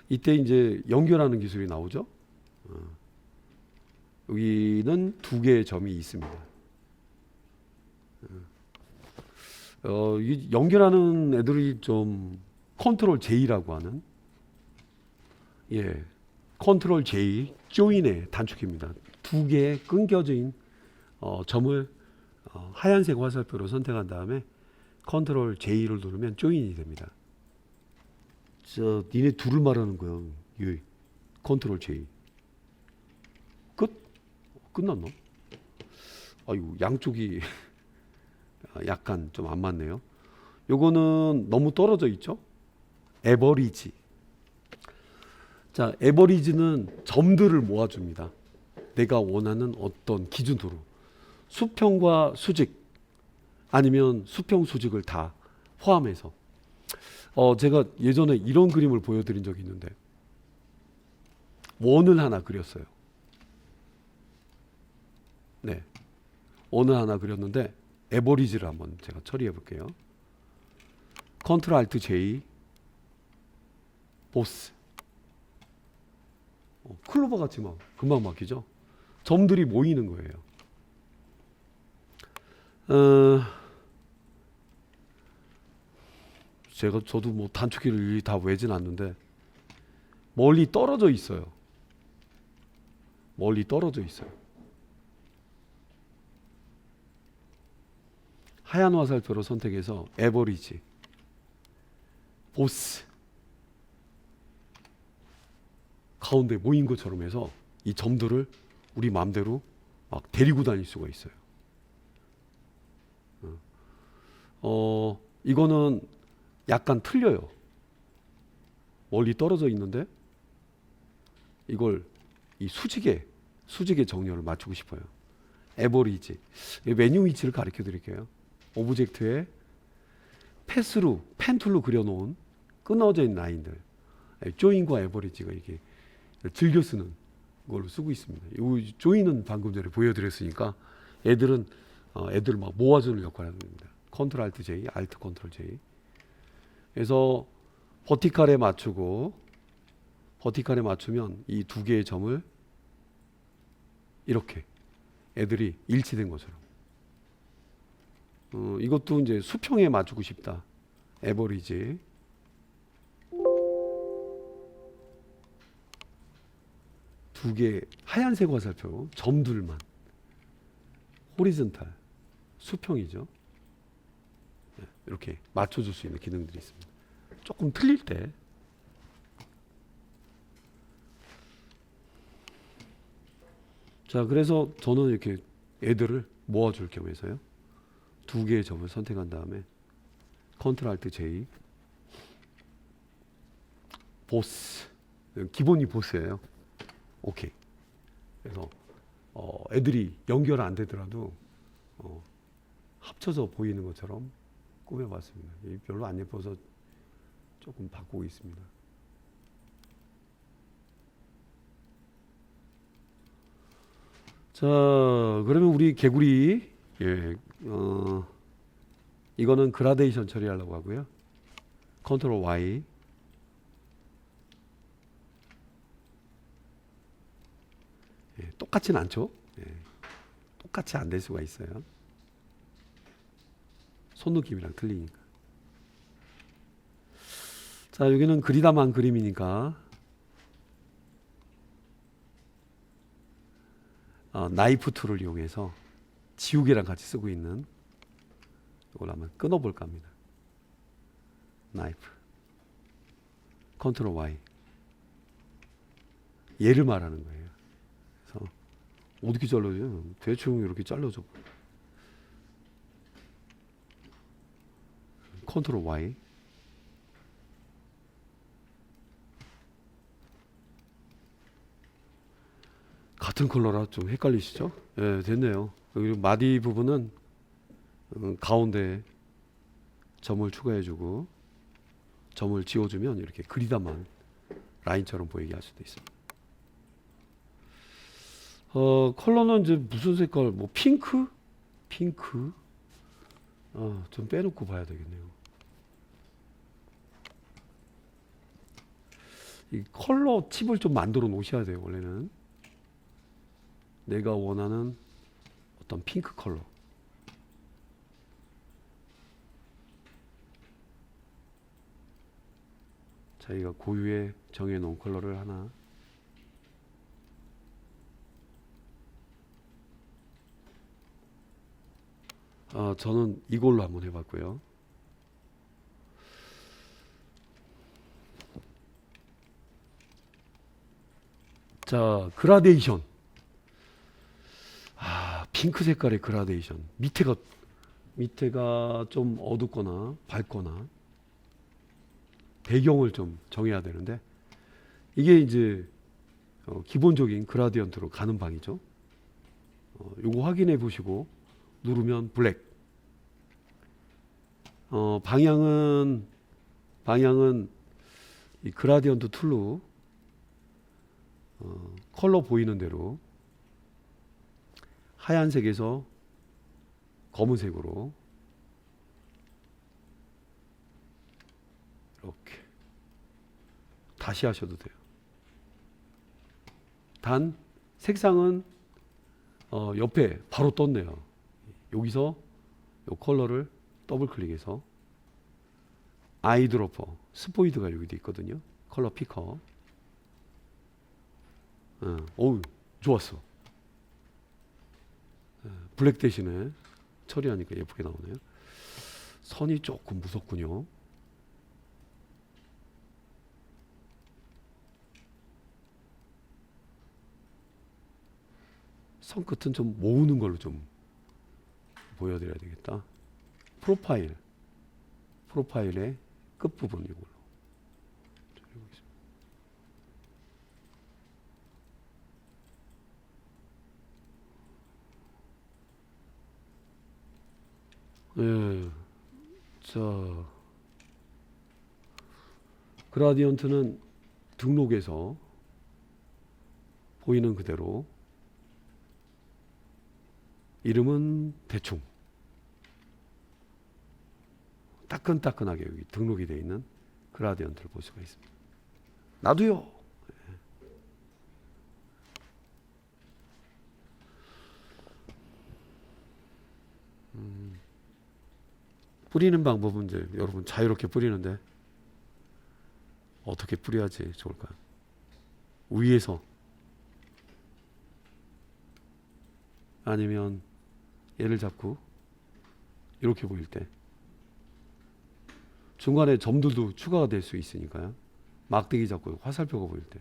S1: 이때 이제 연결하는 기술이 나오죠. 여기는 두 개의 점이 있습니다. 이 연결하는 애들이 좀 컨트롤 J라고 하는, 컨트롤 J, 조인의 단축키입니다. 두 개의 끊겨진 점을 하얀색 화살표로 선택한 다음에 컨트롤 J를 누르면 조인이 됩니다. 니네 둘을 말하는 거야. 컨트롤 J. 끝. 끝났나? 아이고, 양쪽이 약간 좀 안 맞네요. 요거는 너무 떨어져 있죠? 에버리지. 자, 에버리지는 점들을 모아줍니다. 내가 원하는 어떤 기준으로. 수평과 수직, 아니면 수평, 수직을 다 포함해서. 제가 예전에 이런 그림을 보여드린 적이 있는데, 원을 하나 그렸어요. 네. 원을 하나 그렸는데, 에버리지를 한번 제가 처리해 볼게요. 컨트롤 알트 J, 보스. 클로버 같이 막 금방 막히죠? 점들이 모이는 거예요. 저도 뭐 단축키를 다 외진 않는데, 멀리 떨어져 있어요. 멀리 떨어져 있어요. 하얀 화살표로 선택해서 에버리지, 보스, 가운데 모인 것처럼 해서 이 점들을 우리 마음대로 막 데리고 다닐 수가 있어요. 이거는 약간 틀려요. 멀리 떨어져 있는데 이걸 이 수직의 정렬을 맞추고 싶어요. 에버리지. 메뉴 위치를 가르쳐 드릴게요. 오브젝트에 패스로 펜 툴로 그려놓은 끊어져 있는 라인들, 조인과 에버리지가 이게 즐겨 쓰는 걸로 쓰고 있습니다. 이 조인은 방금 전에 보여드렸으니까 애들을 막 모아주는 역할을 합니다. 컨트롤 알트 J, 알트 컨트롤 J. 그래서 버티칼에 맞추면 이 두 개의 점을 이렇게 애들이 일치된 것처럼. 이것도 이제 수평에 맞추고 싶다. 에버리지. 두 개 하얀색 화살표 점들만 호리존탈 수평이죠. 이렇게 맞춰줄 수 있는 기능들이 있습니다. 조금 틀릴 때. 자, 그래서 저는 이렇게 애들을 모아줄 겸해서요, 두 개의 점을 선택한 다음에 컨트롤 알트 J, 보스. 기본이 보스예요. 오케이. 그래서 애들이 연결 안 되더라도 합쳐서 보이는 것처럼 꾸며봤습니다. 별로 안 예뻐서 조금 바꾸고 있습니다. 자, 그러면 우리 개구리, 이거는 그라데이션 처리하려고 하고요. 컨트롤 Y. 똑같진 않죠? 똑같이 안 될 수가 있어요. 손느낌이랑 틀리니까. 자, 여기는 그리다만 그림이니까 나이프 툴을 이용해서 지우개랑 같이 쓰고 있는 이걸 한번 끊어볼까 합니다. 나이프, 컨트롤 Y. 얘를 말하는 거예요. 그래서 어떻게 잘라줘요? 대충 이렇게 잘라줘. 컨트롤 Y. 같은 컬러라 좀 헷갈리시죠? 예, 됐네요. 여기 마디 부분은 가운데 점을 추가해주고 점을 지워주면 이렇게 그리다만 라인처럼 보이게 할 수도 있습니다. 컬러는 이제 무슨 색깔? 뭐 핑크? 좀 빼놓고 봐야 되겠네요. 이 컬러 칩을 좀 만들어 놓으셔야 돼요. 원래는 내가 원하는 어떤 핑크 컬러. 자기가 고유의 정해놓은 컬러를 하나. 저는 이걸로 한번 해봤고요. 자, 그라데이션. 핑크 색깔의 그라데이션, 밑에가 좀 어둡거나 밝거나 배경을 좀 정해야 되는데, 이게 이제 기본적인 그라디언트로 가는 방이죠. 요거 확인해 보시고 누르면 블랙. 방향은 이 그라디언트 툴로 컬러 보이는 대로 하얀색에서 검은색으로 이렇게 다시 하셔도 돼요. 단 색상은 옆에 바로 떴네요. 여기서 이 컬러를 더블 클릭해서 아이드로퍼 스포이드가 여기도 있거든요. 컬러 피커. 어우, 좋았어. 블랙 대신에 처리하니까 예쁘게 나오네요. 선이 조금 무섭군요. 선 끝은 좀 모으는 걸로 좀 보여드려야 되겠다. 프로파일의 끝부분 이걸로 예, 자, 그라디언트는 등록에서 보이는 그대로 이름은 대충 따끈따끈하게 여기 등록이 되어 있는 그라디언트를 볼 수가 있습니다. 나도요. 뿌리는 방법은 이제 여러분 자유롭게 뿌리는데 어떻게 뿌려야지 좋을까요? 위에서 아니면 얘를 잡고 이렇게 보일 때 중간에 점들도 추가가 될 수 있으니까요. 막대기 잡고 화살표가 보일 때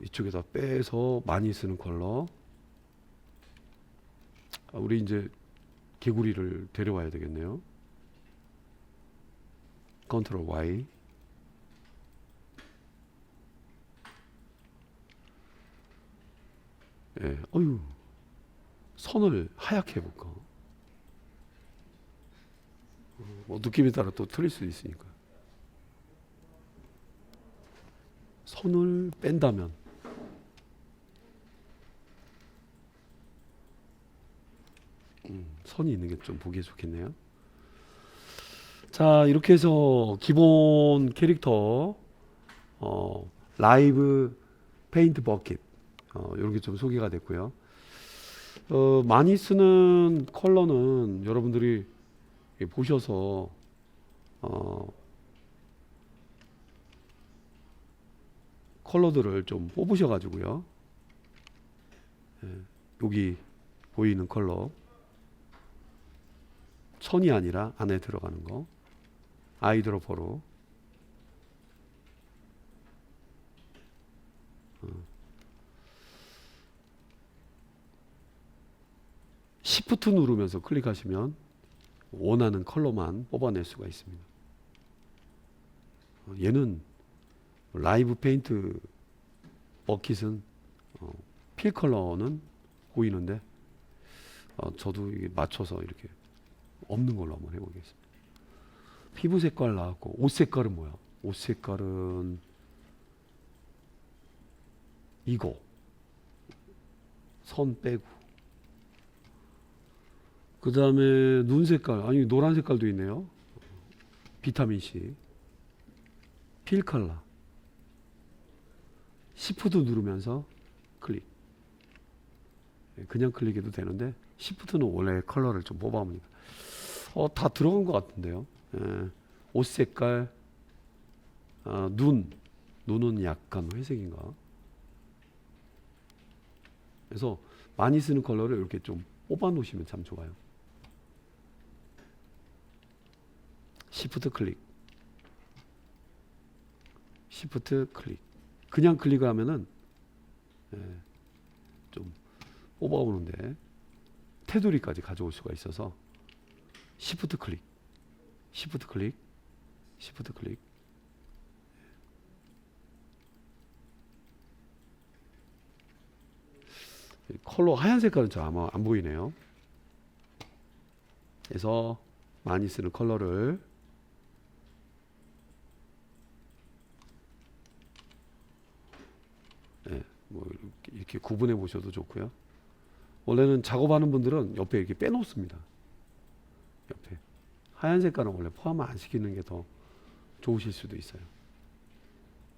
S1: 이쪽에다 빼서 많이 쓰는 컬러. 우리 이제 개구리를 데려와야 되겠네요. 컨트롤 Y. 예, 선을 하얗게 해볼까? 뭐 느낌에 따라 또 틀릴 수 있으니까. 선을 뺀다면 선이 있는 게 좀 보기에 좋겠네요. 자, 이렇게 해서 기본 캐릭터 라이브 페인트 버킷 이런 게 좀 소개가 됐고요. 많이 쓰는 컬러는 여러분들이 보셔서 컬러들을 좀 뽑으셔 가지고요. 여기 보이는 컬러 천이 아니라 안에 들어가는 거 아이드로퍼로 시프트 누르면서 클릭하시면 원하는 컬러만 뽑아낼 수가 있습니다. 얘는 라이브 페인트 버킷은 필 컬러는 보이는데 저도 이게 맞춰서 이렇게 없는 걸로 한번 해보겠습니다. 피부 색깔 나왔고 옷 색깔은 뭐야? 옷 색깔은 이거 선 빼고 그 다음에 눈 색깔 아니 노란 색깔도 있네요. 비타민C 필 컬러 시프트 누르면서 클릭. 그냥 클릭해도 되는데 시프트는 원래 컬러를 좀 뽑아옵니다. 다 들어간 것 같은데요. 옷 색깔 눈은 약간 회색인가. 그래서 많이 쓰는 컬러를 이렇게 좀 뽑아 놓으시면 참 좋아요. 시프트 클릭. 시프트 클릭. 그냥 클릭을 하면은 좀 뽑아오는데 테두리까지 가져올 수가 있어서 시프트 클릭, 시프트 클릭, 시프트 클릭. 컬러 하얀 색깔은 저 아마 안 보이네요. 그래서 많이 쓰는 컬러를 뭐 이렇게 구분해 보셔도 좋고요. 원래는 작업하는 분들은 옆에 이렇게 빼놓습니다. 옆에 하얀 색깔은 원래 포함 안 시키는 게 더 좋으실 수도 있어요.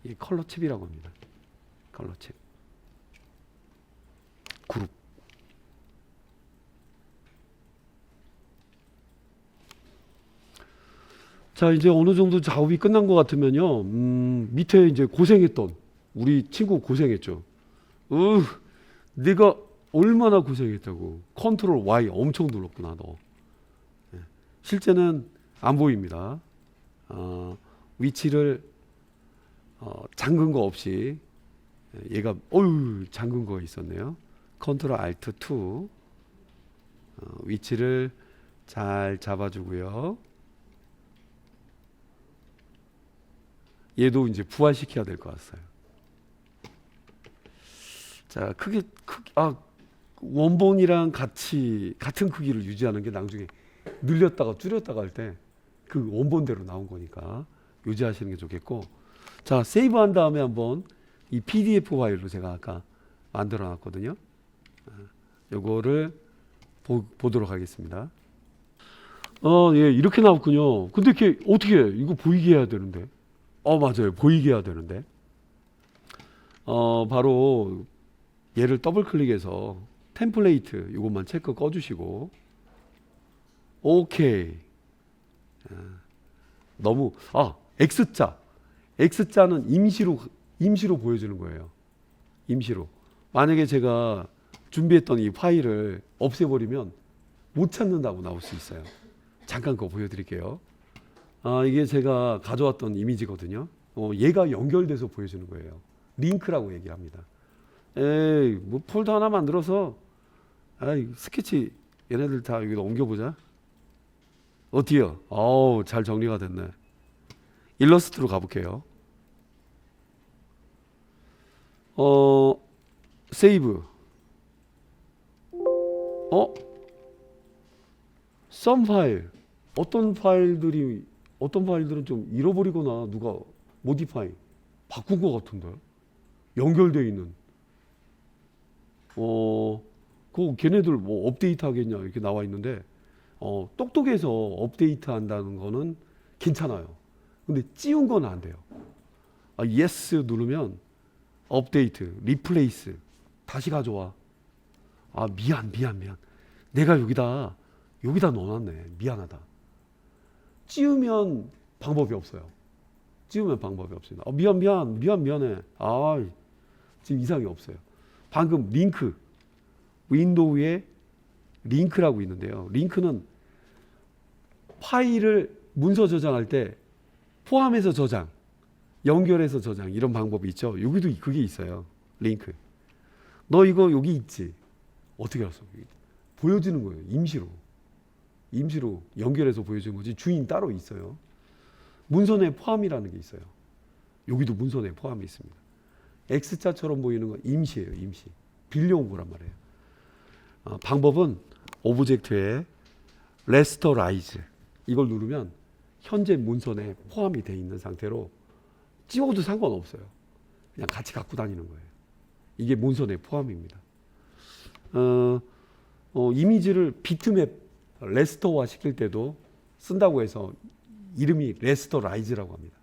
S1: 이 컬러 칩이라고 합니다. 컬러 칩. 그룹. 자, 이제 어느 정도 작업이 끝난 것 같으면요. 밑에 이제 고생했던 우리 친구 고생했죠. 내가 얼마나 고생했다고. 컨트롤 Y 엄청 눌렀구나 너. 실제는 안 보입니다. 위치를 잠근 거 없이 얘가 잠근 거 있었네요. 컨트롤 알트 2 위치를 잘 잡아주고요. 얘도 이제 부활시켜야 될 것 같아요. 자, 원본이랑 같은 크기를 유지하는 게 나중에 늘렸다가 줄였다가 할 때 그 원본대로 나온 거니까 유지하시는 게 좋겠고. 자, 세이브한 다음에 한번 이 PDF 파일로 제가 아까 만들어 놨거든요. 요거를 보도록 하겠습니다. 예, 이렇게 나왔군요. 근데 이렇게 어떻게 해? 이거 보이게 해야 되는데. 맞아요. 보이게 해야 되는데. 바로 얘를 더블 클릭해서 템플레이트 이것만 체크 꺼주시고 오케이. 너무 X자는 임시로 보여주는 거예요. 임시로. 만약에 제가 준비했던 이 파일을 없애버리면 못 찾는다고 나올 수 있어요. 잠깐 그거 보여드릴게요. 이게 제가 가져왔던 이미지거든요. 얘가 연결돼서 보여주는 거예요. 링크라고 얘기합니다. 뭐 폴더 하나 만들어서 스케치 얘네들 다 여기다 옮겨보자. 어때요? 잘 정리가 됐네. 일러스트로 가볼게요. 세이브. 썸 파일. 어떤 파일들은 좀 잃어버리거나 누가 모디파이 바꾼 것 같은데 연결되어 있는 걔네들 뭐 업데이트 하겠냐 이렇게 나와 있는데 똑똑해서 업데이트 한다는 거는 괜찮아요. 근데 찌운 건 안 돼요. 예스 누르면 업데이트, 리플레이스 다시 가져와. 미안. 내가 여기다 넣어놨네. 미안하다. 찌우면 방법이 없어요. 미안해. 지금 이상이 없어요. 방금 링크, 윈도우에 링크라고 있는데요. 링크는 파일을 문서 저장할 때 포함해서 저장, 연결해서 저장 이런 방법이 있죠. 여기도 그게 있어요. 링크. 너 이거 여기 있지? 어떻게 알았어? 보여주는 거예요. 임시로 연결해서 보여주는 거지 주인 따로 있어요. 문서 내 포함이라는 게 있어요. 여기도 문서 내 포함이 있습니다. X자처럼 보이는 건 임시예요. 임시. 빌려온 거란 말이에요. 방법은 오브젝트에 레스터라이즈 이걸 누르면 현재 문서에 포함이 되어 있는 상태로 찌워도 상관없어요. 그냥 같이 갖고 다니는 거예요. 이게 문서에 포함입니다. 이미지를 비트맵 레스터화 시킬 때도 쓴다고 해서 이름이 레스터라이즈라고 합니다.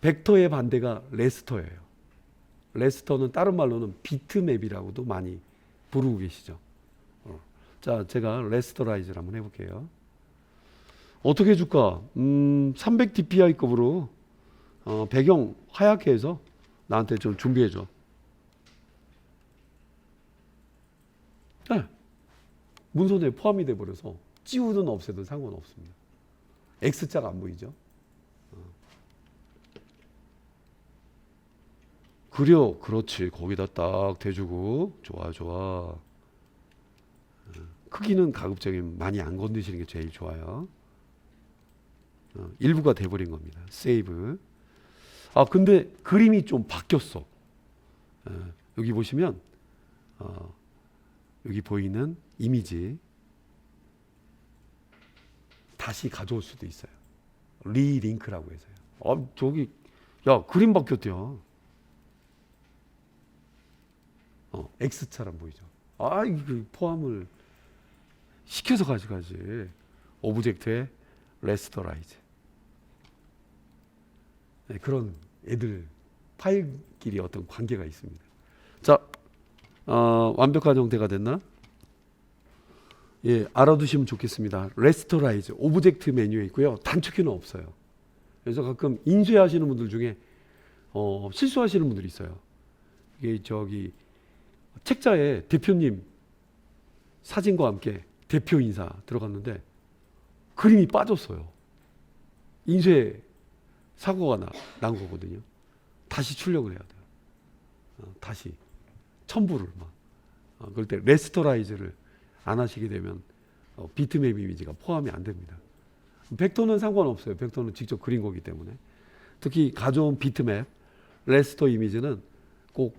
S1: 벡터의 반대가 레스터예요. 레스터는 다른 말로는 비트맵이라고도 많이 부르고 계시죠. 자, 제가 레스터라이즈를 한번 해볼게요. 어떻게 해줄까? 300dpi급으로 배경 하얗게 해서 나한테 좀 준비해줘. 네. 문서에 포함이 돼버려서 찌우든 없애든 상관없습니다. X자가 안 보이죠? 그려. 그렇지. 거기다 딱 대주고. 좋아, 좋아. 크기는 가급적이면 많이 안 건드시는 게 제일 좋아요. 일부가 돼버린 겁니다. 세이브. 아, 근데 그림이 좀 바뀌었어. 여기 보시면 여기 보이는 이미지 다시 가져올 수도 있어요. 리링크라고 해서요. 저기 야, 그림 바뀌었대요. X처럼 보이죠. 이 포함을 시켜서 가져가지. 오브젝트의 레스터라이즈. 네, 그런 애들 파일끼리 어떤 관계가 있습니다. 자, 완벽한 형태가 됐나? 예, 알아두시면 좋겠습니다. 레스터라이즈 오브젝트 메뉴에 있고요. 단축키는 없어요. 그래서 가끔 인쇄하시는 분들 중에 실수하시는 분들이 있어요. 이게 저기 책자에 대표님 사진과 함께 대표 인사 들어갔는데 그림이 빠졌어요. 인쇄 사고가 난 거거든요. 다시 출력을 해야 돼요. 다시 첨부를 막. 그럴 때 레스터라이즈를 안 하시게 되면 비트맵 이미지가 포함이 안 됩니다. 벡터는 상관없어요. 벡터는 직접 그린 거기 때문에. 특히 가져온 비트맵 레스터 이미지는 꼭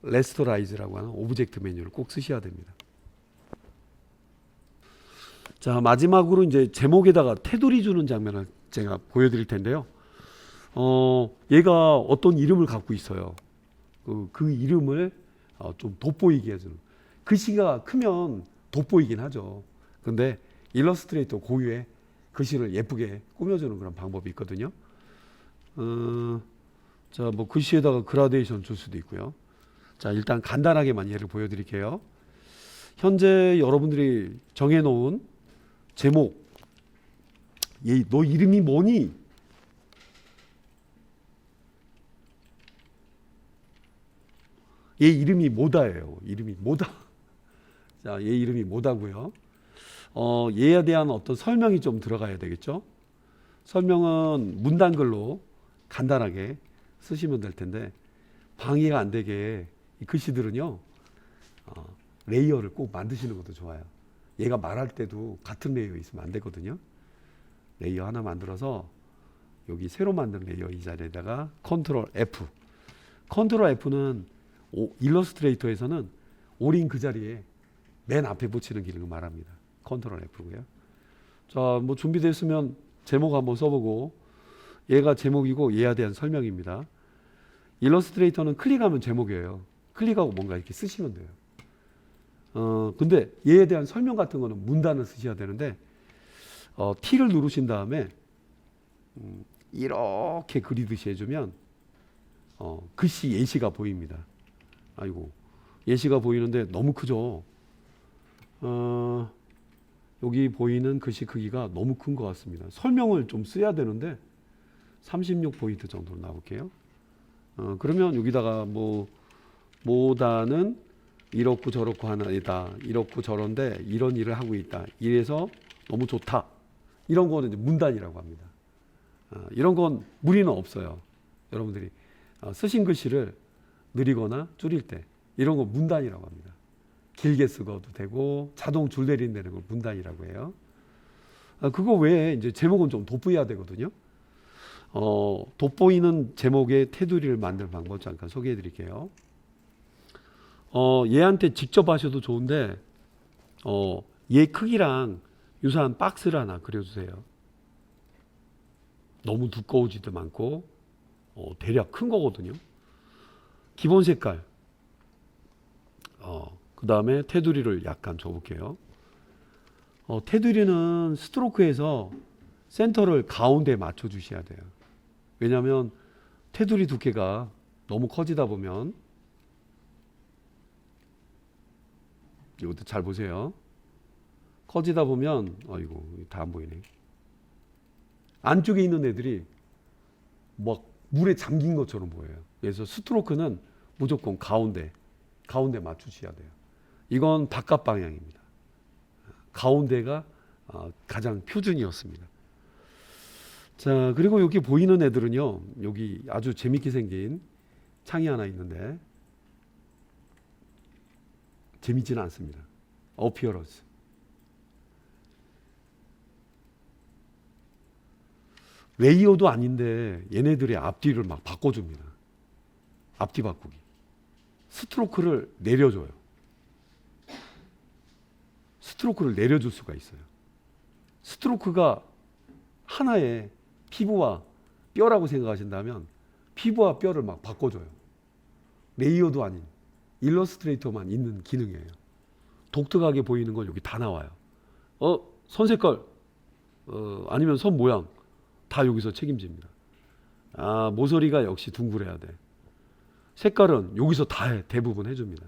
S1: 레스터라이즈라고 하는 오브젝트 메뉴를 꼭 쓰셔야 됩니다. 자, 마지막으로 이제 제목에다가 테두리 주는 장면을 제가 보여드릴 텐데요. 얘가 어떤 이름을 갖고 있어요. 그 이름을 좀 돋보이게 해주는. 글씨가 크면 돋보이긴 하죠. 근데 일러스트레이터 고유의 글씨를 예쁘게 꾸며주는 그런 방법이 있거든요. 자, 뭐 글씨에다가 그라데이션 줄 수도 있고요. 자, 일단 간단하게만 예를 보여드릴게요. 현재 여러분들이 정해놓은 제목, 너 이름이 뭐니? 얘 이름이 뭐다예요. 이름이 뭐다. 자, 얘 이름이 뭐다고요. 얘에 대한 어떤 설명이 좀 들어가야 되겠죠. 설명은 문단글로 간단하게 쓰시면 될 텐데 방해가 안 되게 이 글씨들은요 레이어를 꼭 만드시는 것도 좋아요. 얘가 말할 때도 같은 레이어 있으면 안 되거든요. 레이어 하나 만들어서 여기 새로 만든 레이어 이 자리에다가 컨트롤 F. 컨트롤 F는 일러스트레이터에서는 오린 그 자리에 맨 앞에 붙이는 기능을 말합니다. 컨트롤 F고요. 자, 뭐 준비됐으면 제목 한번 써보고, 얘가 제목이고 얘에 대한 설명입니다. 일러스트레이터는 클릭하면 제목이에요. 클릭하고 뭔가 이렇게 쓰시면 돼요. 근데 얘에 대한 설명 같은 거는 문단을 쓰셔야 되는데 T를 누르신 다음에 이렇게 그리듯이 해주면 글씨 예시가 보입니다. 아이고, 예시가 보이는데 너무 크죠. 여기 보이는 글씨 크기가 너무 큰 것 같습니다. 설명을 좀 써야 되는데 36포인트 정도로 나올게요. 그러면 여기다가 뭐다는 이렇고 저렇고 하나이다. 이렇고 저런데 이런 일을 하고 있다. 이래서 너무 좋다. 이런 거는 이제 문단이라고 합니다. 이런 건 무리는 없어요. 여러분들이 쓰신 글씨를 느리거나 줄일 때 이런 거 문단이라고 합니다. 길게 쓰고도 되고 자동 줄 내린다는 걸 문단이라고 해요. 그거 외에 이제 제목은 좀 돋보여야 되거든요. 돋보이는 제목의 테두리를 만들 방법 잠깐 소개해 드릴게요. 얘한테 직접 하셔도 좋은데 얘 크기랑 유사한 박스를 하나 그려주세요. 너무 두꺼우지도 않고 대략 큰 거거든요. 기본 색깔 그 다음에 테두리를 약간 줘볼게요. 테두리는 스트로크에서 센터를 가운데에 맞춰 주셔야 돼요. 왜냐하면 테두리 두께가 너무 커지다 보면, 이것도 잘 보세요. 커지다 보면 아이고 다 안 보이네. 안쪽에 있는 애들이 막 물에 잠긴 것처럼 보여요. 그래서 스트로크는 무조건 가운데 맞추셔야 돼요. 이건 바깥 방향입니다. 가운데가 가장 표준이었습니다. 자, 그리고 여기 보이는 애들은요, 여기 아주 재밌게 생긴 창이 하나 있는데 재밌지는 않습니다. 어피어런스. 레이어도 아닌데 얘네들의 앞뒤를 막 바꿔줍니다. 앞뒤 바꾸기. 스트로크를 내려줘요. 스트로크를 내려줄 수가 있어요. 스트로크가 하나의 피부와 뼈라고 생각하신다면 피부와 뼈를 막 바꿔줘요. 레이어도 아닌 일러스트레이터만 있는 기능이에요. 독특하게 보이는 건 여기 다 나와요. 선 색깔, 아니면 선 모양 다 여기서 책임집니다. 모서리가 역시 둥그래야 돼. 색깔은 여기서 다 대부분 해줍니다.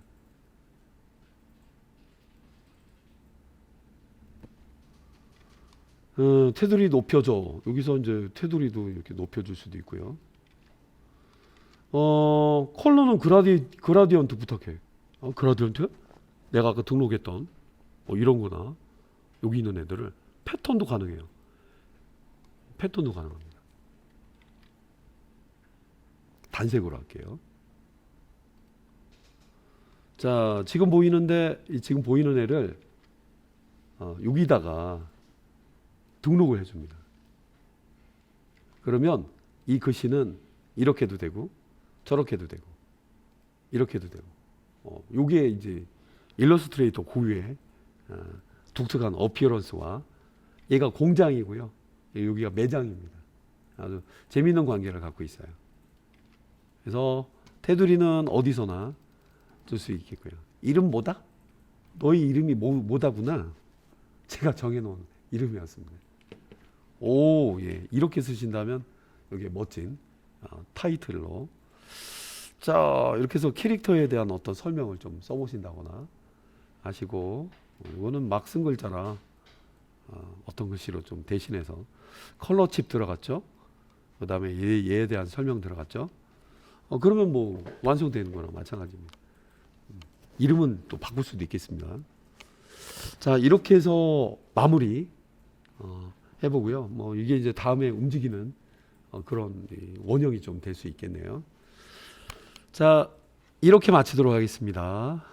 S1: 테두리 높여줘. 여기서 이제 테두리도 이렇게 높여줄 수도 있고요. 컬러는 그라디언트 부탁해. 그라디언트? 내가 아까 등록했던 이런 거나 여기 있는 애들을 패턴도 가능해요. 패턴도 가능합니다. 단색으로 할게요. 자, 지금 보이는 애를 여기다가 등록을 해줍니다. 그러면 이 글씨는 이렇게도 되고 저렇게도 되고 이렇게도 되고 요게 이제 일러스트레이터 고유의 독특한 어피어런스와 얘가 공장이고요. 여기가 매장입니다. 아주 재미있는 관계를 갖고 있어요. 그래서 테두리는 어디서나 쓸 수 있겠고요. 이름 뭐다? 너희 이름이 뭐다구나. 제가 정해놓은 이름이었습니다. 예. 이렇게 쓰신다면 여기에 멋진 타이틀로 자 이렇게 해서 캐릭터에 대한 어떤 설명을 좀 써보신다거나 하시고 이거는 막 쓴 글자라 어떤 글씨로 좀 대신해서 컬러 칩 들어갔죠. 그 다음에 얘에 대한 설명 들어갔죠. 그러면 뭐 완성되는 거랑 마찬가지입니다. 이름은 또 바꿀 수도 있겠습니다. 자 이렇게 해서 마무리 해보고요. 뭐 이게 이제 다음에 움직이는 그런 원형이 좀 될 수 있겠네요. 자 이렇게 마치도록 하겠습니다.